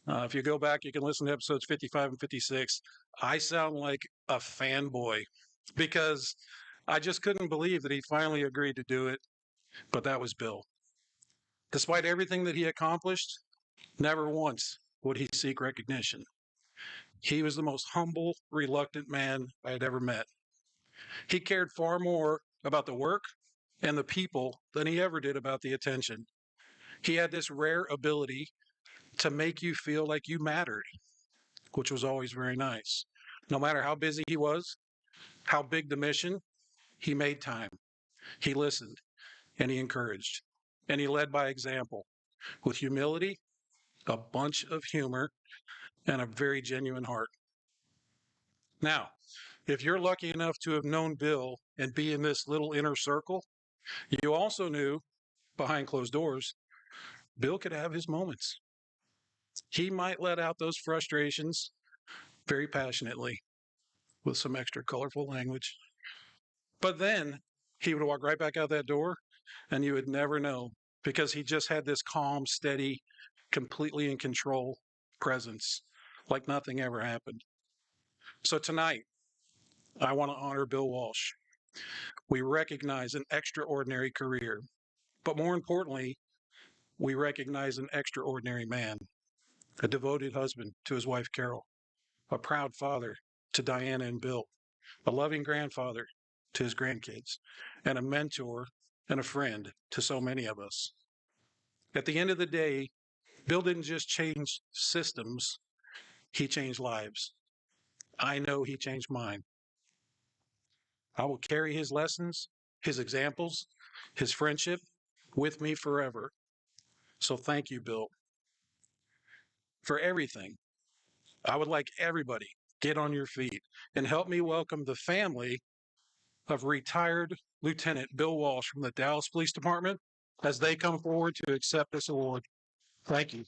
If you go back, you can listen to episodes 55 and 56. I sound like a fanboy because I just couldn't believe that he finally agreed to do it, but that was Bill. Despite everything that he accomplished, never once would he seek recognition. He was the most humble, reluctant man I had ever met. He cared far more about the work and the people than he ever did about the attention. He had this rare ability to make you feel like you mattered, which was always very nice. No matter how busy he was, how big the mission, he made time. He listened and he encouraged and he led by example with humility, a bunch of humor, and a very genuine heart. Now, if you're lucky enough to have known Bill and be in this little inner circle, you also knew behind closed doors, Bill could have his moments. He might let out those frustrations very passionately with some extra colorful language. But then he would walk right back out that door and you would never know because he just had this calm, steady, completely in control presence, like nothing ever happened. So tonight, I want to honor Bill Walsh. We recognize an extraordinary career, but more importantly, we recognize an extraordinary man, a devoted husband to his wife, Carol, a proud father to Diana and Bill, a loving grandfather to his grandkids, and a mentor and a friend to so many of us. At the end of the day, Bill didn't just change systems, he changed lives. I know he changed mine. I will carry his lessons, his examples, his friendship with me forever. So thank you, Bill, for everything. I would like everybody get on your feet and help me welcome the family of retired Lieutenant Bill Walsh from the Dallas Police Department as they come forward to accept this award. Thank you.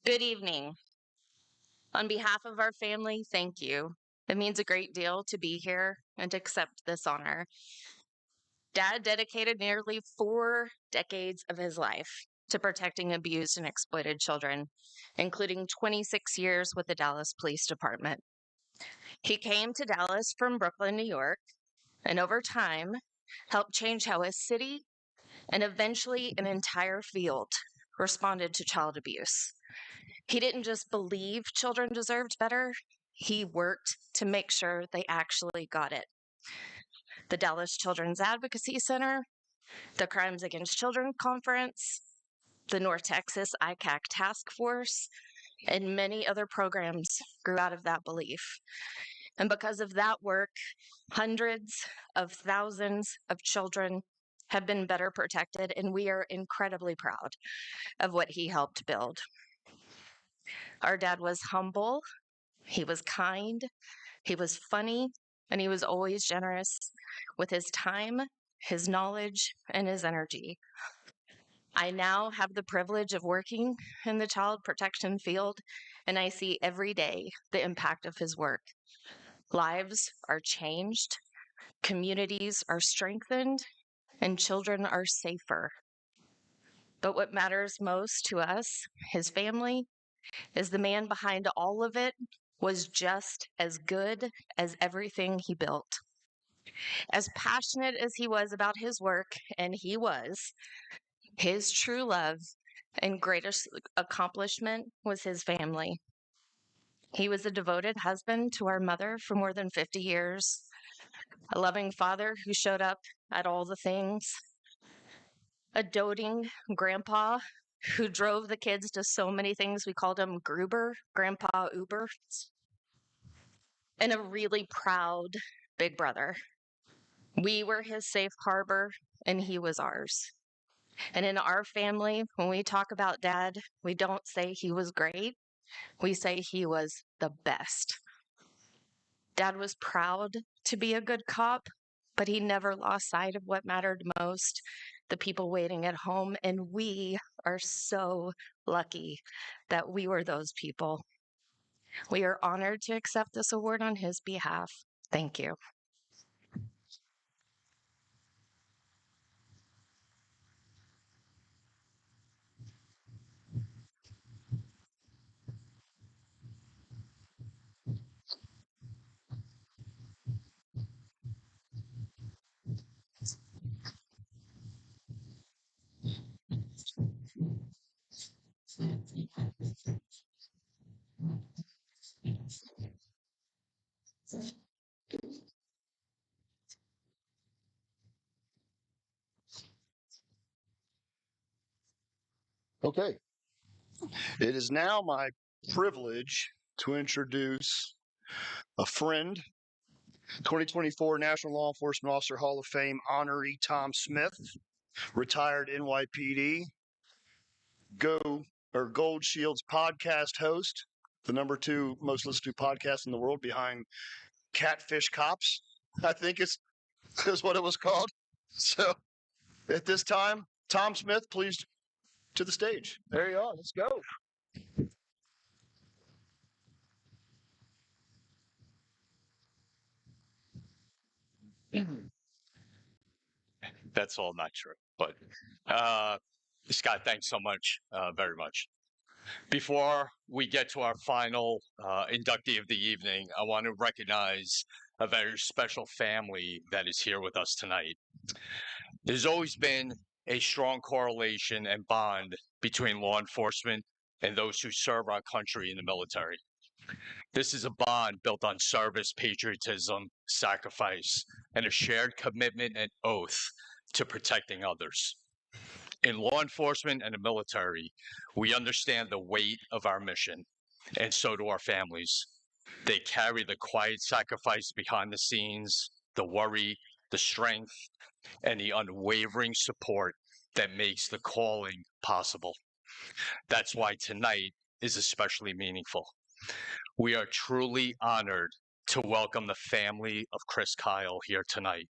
Good evening. On behalf of our family, thank you. It means a great deal to be here and to accept this honor. Dad dedicated nearly 4 decades of his life to protecting abused and exploited children, including 26 years with the Dallas Police Department. He came to Dallas from Brooklyn, New York, and over time helped change how a city and eventually an entire field responded to child abuse. He didn't just believe children deserved better, he worked to make sure they actually got it. The Dallas Children's Advocacy Center, the Crimes Against Children Conference, the North Texas ICAC Task Force, and many other programs grew out of that belief. And because of that work, hundreds of thousands of children have been better protected, and we are incredibly proud of what he helped build. Our dad was humble, he was kind, he was funny, and he was always generous with his time, his knowledge, and his energy. I now have the privilege of working in the child protection field, and I see every day the impact of his work. Lives are changed, communities are strengthened, and children are safer. But what matters most to us, his family, is the man behind all of it was just as good as everything he built. As passionate as he was about his work, and he was, his true love and greatest accomplishment was his family. He was a devoted husband to our mother for more than 50 years, a loving father who showed up at all the things, a doting grandpa who drove the kids to so many things. We called him Gruber, Grandpa Uber, and a really proud big brother. We were his safe harbor, and he was ours. And in our family, when we talk about Dad, we don't say he was great. We say he was the best. Dad was proud to be a good cop, but he never lost sight of what mattered most, the people waiting at home. And we are so lucky that we were those people. We are honored to accept this award on his behalf. Thank you. Okay. It is now my privilege to introduce a friend, 2024 National Law Enforcement Officer Hall of Fame honoree Tom Smith, retired NYPD, Gold Shields podcast host, the #2 most listened to podcast in the world behind Catfish Cops, I think is what it was called. So at this time, Tom Smith, please to the stage. There you are. Let's go. That's all not true. But Scott, thanks so much, very much. Before we get to our final inductee of the evening, I want to recognize a very special family that is here with us tonight. There's always been a strong correlation and bond between law enforcement and those who serve our country in the military. This is a bond built on service, patriotism, sacrifice, and a shared commitment and oath to protecting others. In law enforcement and the military, we understand the weight of our mission, and so do our families. They carry the quiet sacrifice behind the scenes, the worry, the strength, and the unwavering support that makes the calling possible. That's why tonight is especially meaningful. We are truly honored to welcome the family of Chris Kyle here tonight.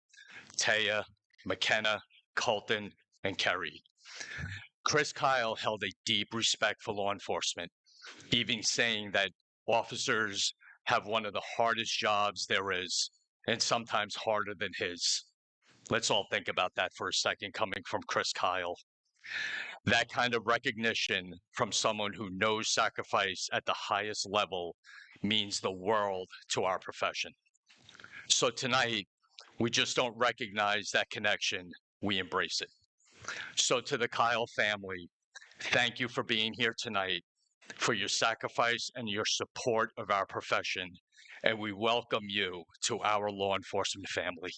Taya, McKenna, Colton, and Kerry. Chris Kyle held a deep respect for law enforcement, even saying that officers have one of the hardest jobs there is, and sometimes harder than his. Let's all think about that for a second, coming from Chris Kyle. That kind of recognition from someone who knows sacrifice at the highest level means the world to our profession. So tonight, we just don't recognize that connection, we embrace it. So to the Kyle family, thank you for being here tonight, for your sacrifice and your support of our profession, and we welcome you to our law enforcement family.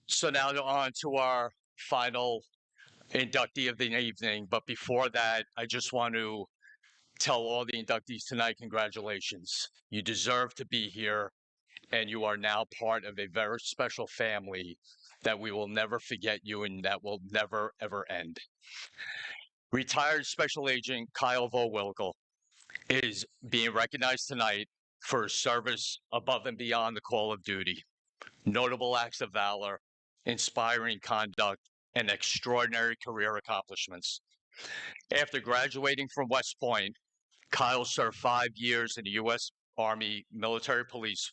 So now on to our final inductee of the evening. But before that, I just want to tell all the inductees tonight, congratulations. You deserve to be here, and you are now part of a very special family that we will never forget you and that will never, ever end. Retired Special Agent Kyle Volwilkel is being recognized tonight for his service above and beyond the call of duty, notable acts of valor, inspiring conduct, and extraordinary career accomplishments. After graduating from West Point, Kyle served 5 years in the U.S. Army Military Police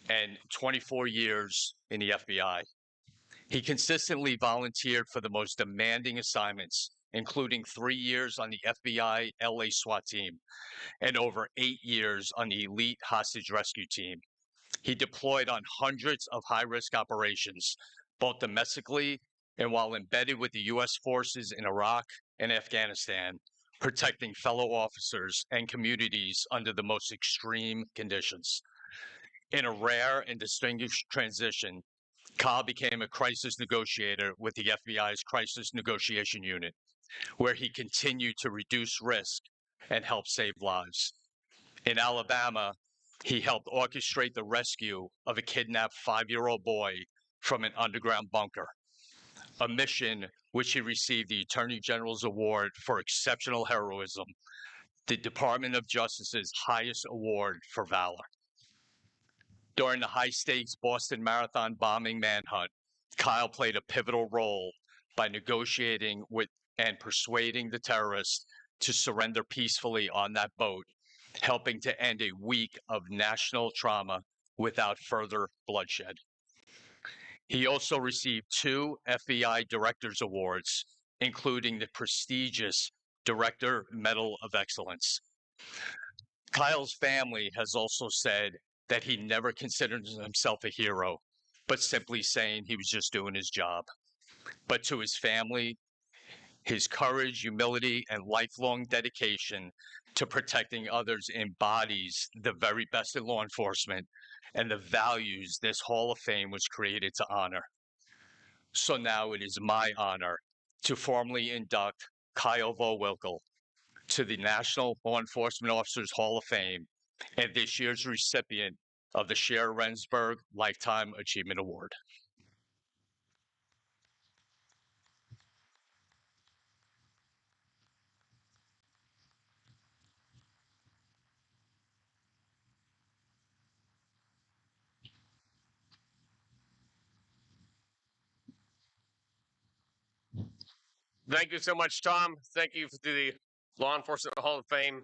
and 24 years in the FBI. He consistently volunteered for the most demanding assignments, including 3 years on the FBI LA SWAT team and over 8 years on the elite hostage rescue team. He deployed on hundreds of high-risk operations, both domestically and while embedded with the U.S. forces in Iraq and Afghanistan, protecting fellow officers and communities under the most extreme conditions. In a rare and distinguished transition, Kyle became a crisis negotiator with the FBI's Crisis Negotiation Unit, where he continued to reduce risk and help save lives. In Alabama, he helped orchestrate the rescue of a kidnapped 5-year-old boy from an underground bunker, a mission which he received the Attorney General's Award for Exceptional Heroism, the Department of Justice's highest award for valor. During the high-stakes Boston Marathon bombing manhunt, Kyle played a pivotal role by negotiating with and persuading the terrorists to surrender peacefully on that boat, helping to end a week of national trauma without further bloodshed. He also received 2 FBI Director's Awards, including the prestigious Director Medal of Excellence. Kyle's family has also said that he never considered himself a hero, but simply saying he was just doing his job. But to his family, his courage, humility, and lifelong dedication to protecting others embodies the very best in law enforcement and the values this Hall of Fame was created to honor. So now it is my honor to formally induct Kyle Volwinkel to the National Law Enforcement Officers Hall of Fame and this year's recipient of the Scherer-Remsberg Lifetime Achievement Award. Thank you so much, Tom. Thank you to the Law Enforcement Hall of Fame.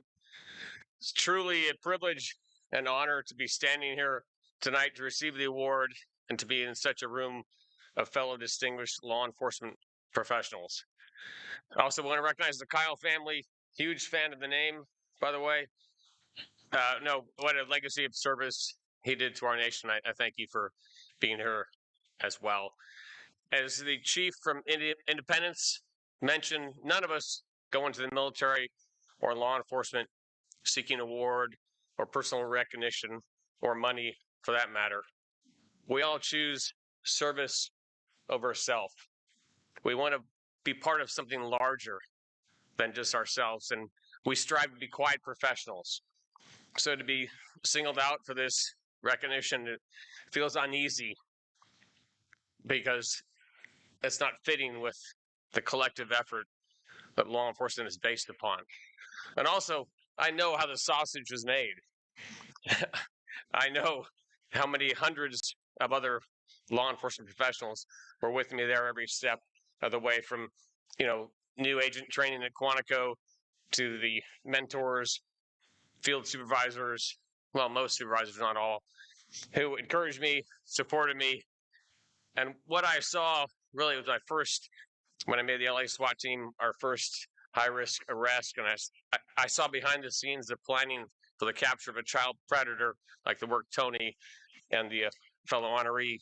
It's truly a privilege and honor to be standing here tonight to receive the award and to be in such a room of fellow distinguished law enforcement professionals. I also want to recognize the Kyle family. Huge fan of the name, by the way. No, what a legacy of service he did to our nation. I thank you for being here as well. As the chief from Independence mentioned, none of us go into the military or law enforcement seeking award or personal recognition or money for that matter. We all choose service over self. We want to be part of something larger than just ourselves, and we strive to be quiet professionals. So to be singled out for this recognition, it feels uneasy because it's not fitting with the collective effort that law enforcement is based upon. And also, I know how the sausage was made. I know how many hundreds of other law enforcement professionals were with me there every step of the way, from, new agent training at Quantico to the mentors, field supervisors, well, most supervisors, not all, who encouraged me, supported me. And what I saw really was when I made the LA SWAT team, our first high-risk arrest, and I saw behind the scenes the planning for the capture of a child predator, like the work Tony and the fellow honoree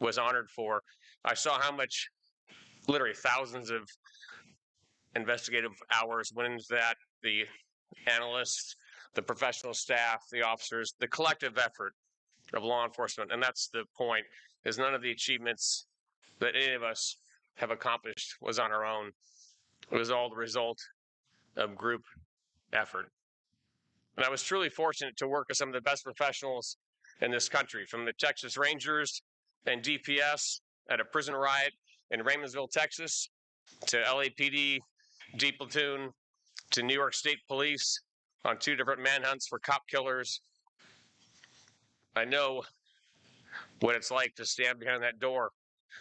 was honored for. I saw how much, literally thousands of investigative hours went into that, the analysts, the professional staff, the officers, the collective effort of law enforcement. And that's the point, is none of the achievements that any of us have accomplished was on our own. It was all the result of group effort. And I was truly fortunate to work with some of the best professionals in this country, from the Texas Rangers and DPS at a prison riot in Raymondville, Texas, to LAPD, D Platoon, to New York State Police on 2 different manhunts for cop killers. I know what it's like to stand behind that door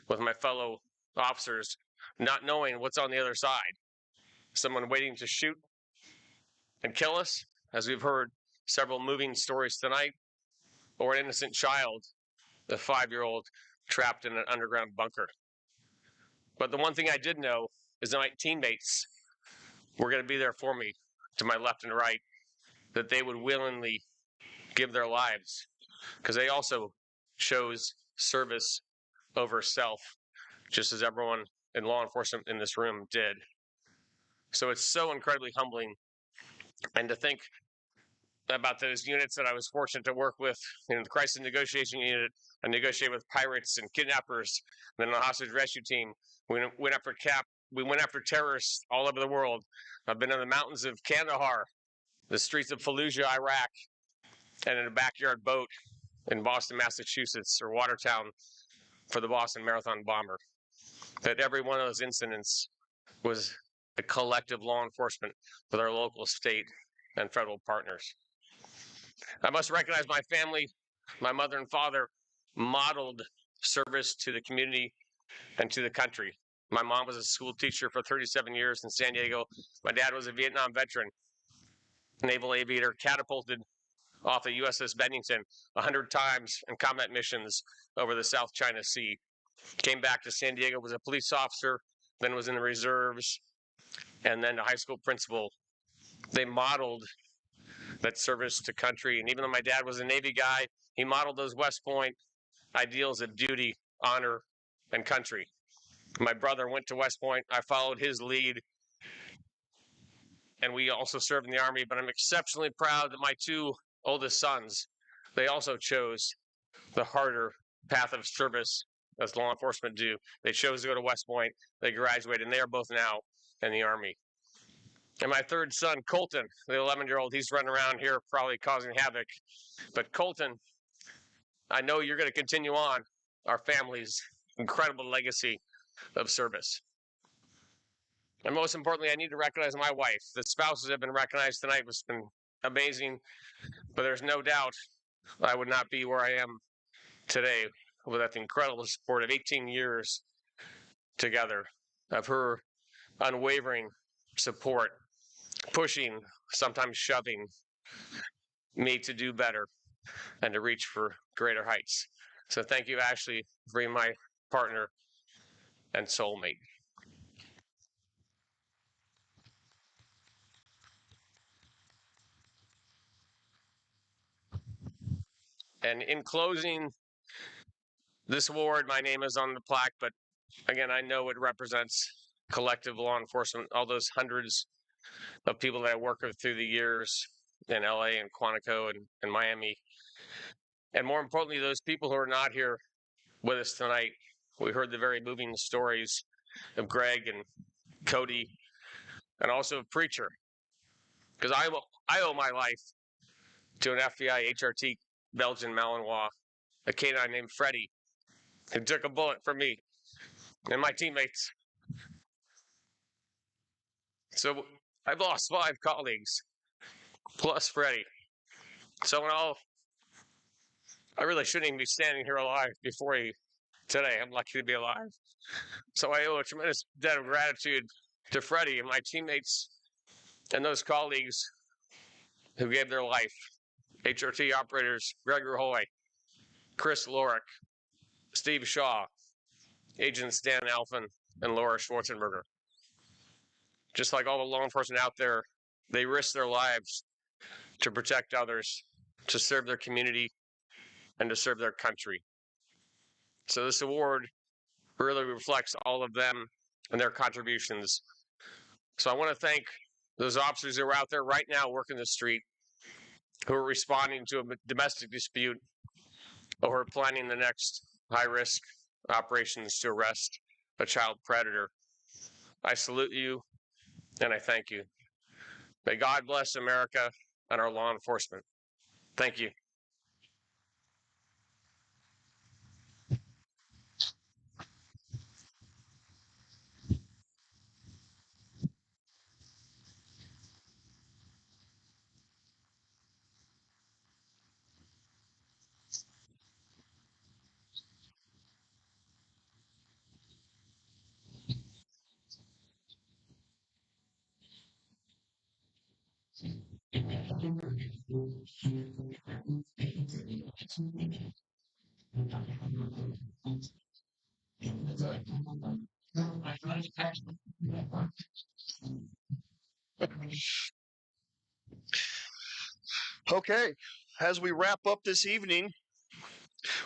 with my fellow officers, not knowing what's on the other side. Someone waiting to shoot and kill us, as we've heard several moving stories tonight, or an innocent child, a 5-year-old trapped in an underground bunker. But the one thing I did know is that my teammates were going to be there for me, to my left and right, that they would willingly give their lives, because they also chose service over self, just as everyone in law enforcement in this room did. So it's so incredibly humbling. And to think about those units that I was fortunate to work with, the crisis negotiation unit, I negotiated with pirates and kidnappers, and then the hostage rescue team. We went after terrorists all over the world. I've been in the mountains of Kandahar, the streets of Fallujah, Iraq, and in a backyard boat in Boston, Massachusetts, or Watertown for the Boston Marathon bomber. That every one of those incidents was a collective law enforcement with our local, state, and federal partners. I must recognize my family. My mother and father modeled service to the community and to the country. My mom was a school teacher for 37 years in San Diego. My dad was a Vietnam veteran, naval aviator, catapulted off the USS Bennington 100 times in combat missions over the South China Sea. Came back to San Diego, was a police officer, then was in the reserves, and then a high school principal. They modeled that service to country. And even though my dad was a Navy guy, he modeled those West Point ideals of duty, honor, and country. My brother went to West Point. I followed his lead, and we also served in the Army. But I'm exceptionally proud that my two oldest sons, they also chose the harder path of service as law enforcement do. They chose to go to West Point. They graduated, and they are both now in the Army. And my third son, Colton, the 11-year-old, he's running around here probably causing havoc. But Colton, I know you're going to continue on our family's incredible legacy of service. And most importantly, I need to recognize my wife. The spouses have been recognized tonight, which has been amazing. But there's no doubt I would not be where I am today without the incredible support of 18 years together, of her unwavering support, pushing, sometimes shoving me to do better and to reach for greater heights. So thank you, Ashley, for being my partner and soulmate. And in closing, this award, my name is on the plaque, but again, I know it represents collective law enforcement, all those hundreds of people that I worked with through the years in LA and Quantico and Miami. And more importantly, those people who are not here with us tonight. We heard the very moving stories of Greg and Cody, and also of Preacher, because I owe my life to an FBI HRT Belgian Malinois, a canine named Freddie, who took a bullet for me and my teammates. So I've lost 5 colleagues, plus Freddie. So I really shouldn't even be standing here alive before you today. I'm lucky to be alive. So I owe a tremendous debt of gratitude to Freddie and my teammates and those colleagues who gave their life. HRT operators Greg Rahoy, Chris Lorick, Steve Shaw, Agents Dan Alphen, and Laura Schwarzenberger. Just like all the law enforcement out there, they risk their lives to protect others, to serve their community, and to serve their country. So this award really reflects all of them and their contributions. So I want to thank those officers who are out there right now working the street, who are responding to a domestic dispute, or are planning the next high-risk operations to arrest a child predator. I salute you, and I thank you. May God bless America and our law enforcement. Thank you. Okay, as we wrap up this evening,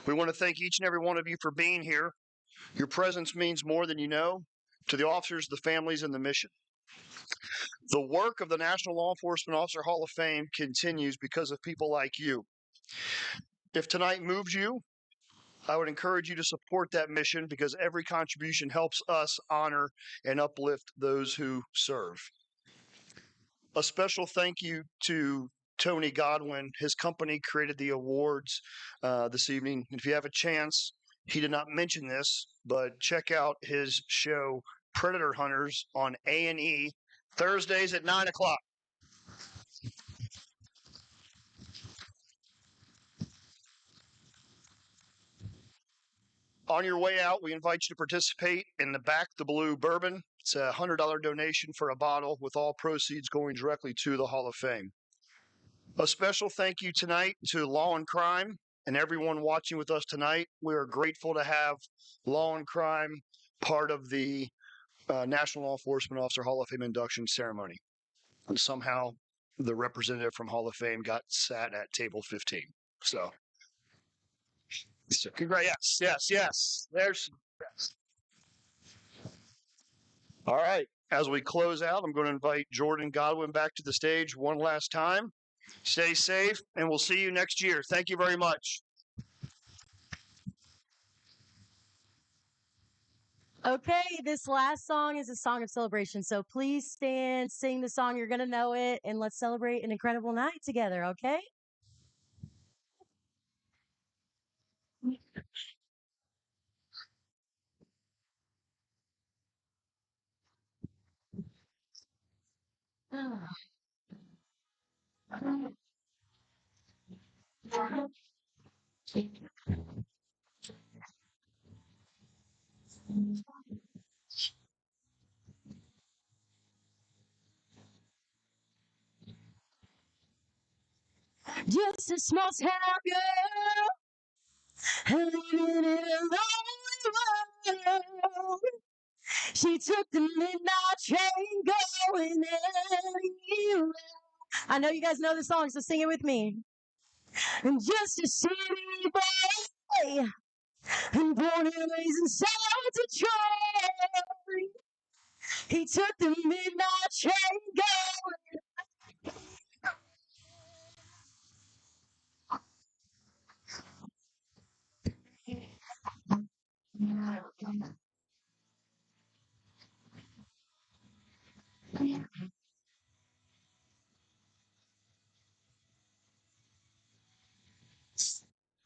we want to thank each and every one of you for being here. Your presence means more than you know to the officers, the families, and the mission. The work of the National Law Enforcement Officer Hall of Fame continues because of people like you. If tonight moves you, I would encourage you to support that mission because every contribution helps us honor and uplift those who serve. A special thank you to Tony Godwin. His company created the awards this evening. If you have a chance, he did not mention this, but check out his show, Predator Hunters, on A&E, Thursdays at 9 o'clock. On your way out, we invite you to participate in the Back the Blue Bourbon. It's a $100 donation for a bottle, with all proceeds going directly to the Hall of Fame. A special thank you tonight to Law&Crime and everyone watching with us tonight. We are grateful to have Law&Crime part of the National Law Enforcement Officer Hall of Fame induction ceremony. And somehow the representative from Hall of Fame sat at table 15. So, congrats. Yes. There's. Yes. All right. As we close out, I'm going to invite Jordan Godwin back to the stage one last time. Stay safe, and we'll see you next year. Thank you very much. Okay, this last song is a song of celebration. So please stand, sing the song. You're going to know it, and let's celebrate an incredible night together, okay? Just a small town girl living in a lonely world. She took the midnight train going anywhere. I know you guys know the song, so sing it with me. And just a city boy, and born and raised in South Detroit. He took the midnight train going.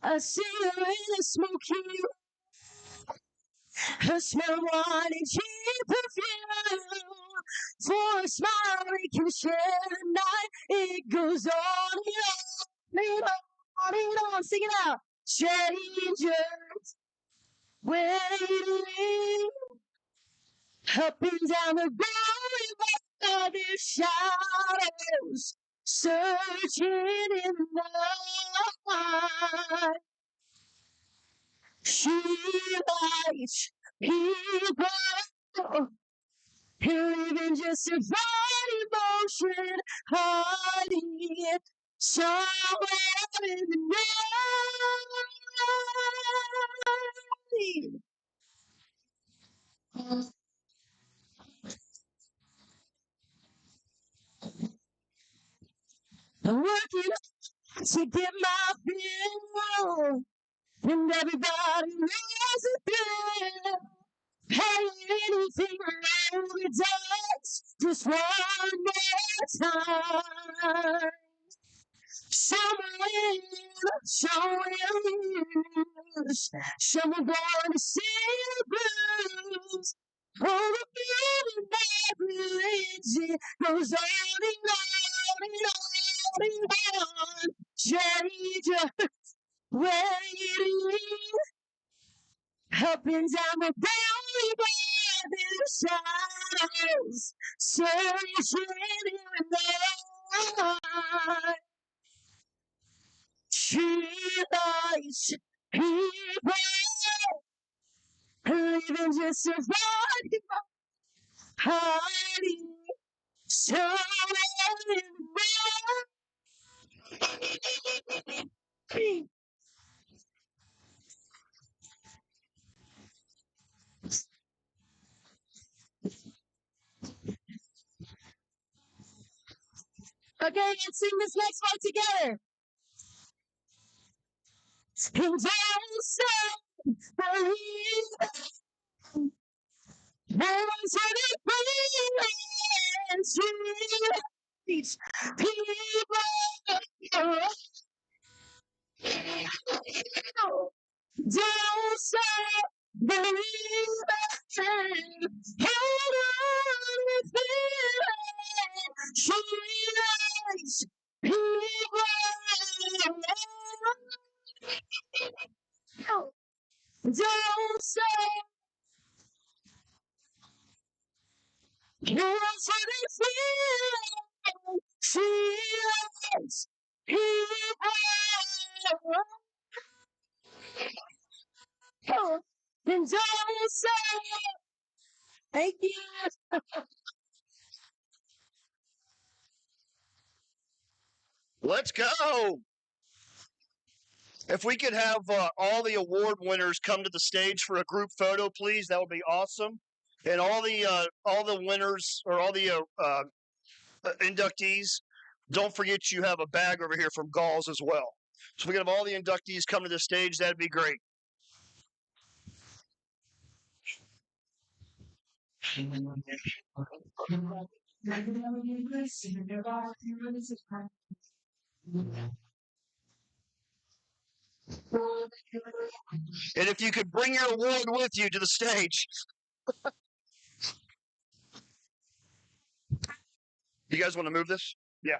I see her in a smoky, her smell wine and cheap perfume. For a smile we can share the night. It goes on and on and on. Sing it out. Strangers waiting up and down the boulevard of their shadows, searching in the night. She lights people living just a fine emotion, hiding somewhere in the night. I'm working to get my fill, and everybody knows a bill. Pay anything it does, just one more time. Some win, some will lose, some are born to see the blues. Oh, the feeling that religion goes on and on and on and on. Change waiting up and down the valley by the shadows, searching in the night. She lights people living just a fine, hiding somewhere in the night. Okay, let's sing this next one together. And I say, believe there's any feelings people don't say, believe it. Hold on with it. She likes people. Don't say, here's what I feel. She likes people. And don't say, thank you. Let's go. If we could have all the award winners come to the stage for a group photo, please, that would be awesome. And all the winners or all the inductees, don't forget you have a bag over here from Galls as well. So if we could have all the inductees come to the stage, that'd be great. And if you could bring your award with you to the stage. You guys want to move this? Yeah.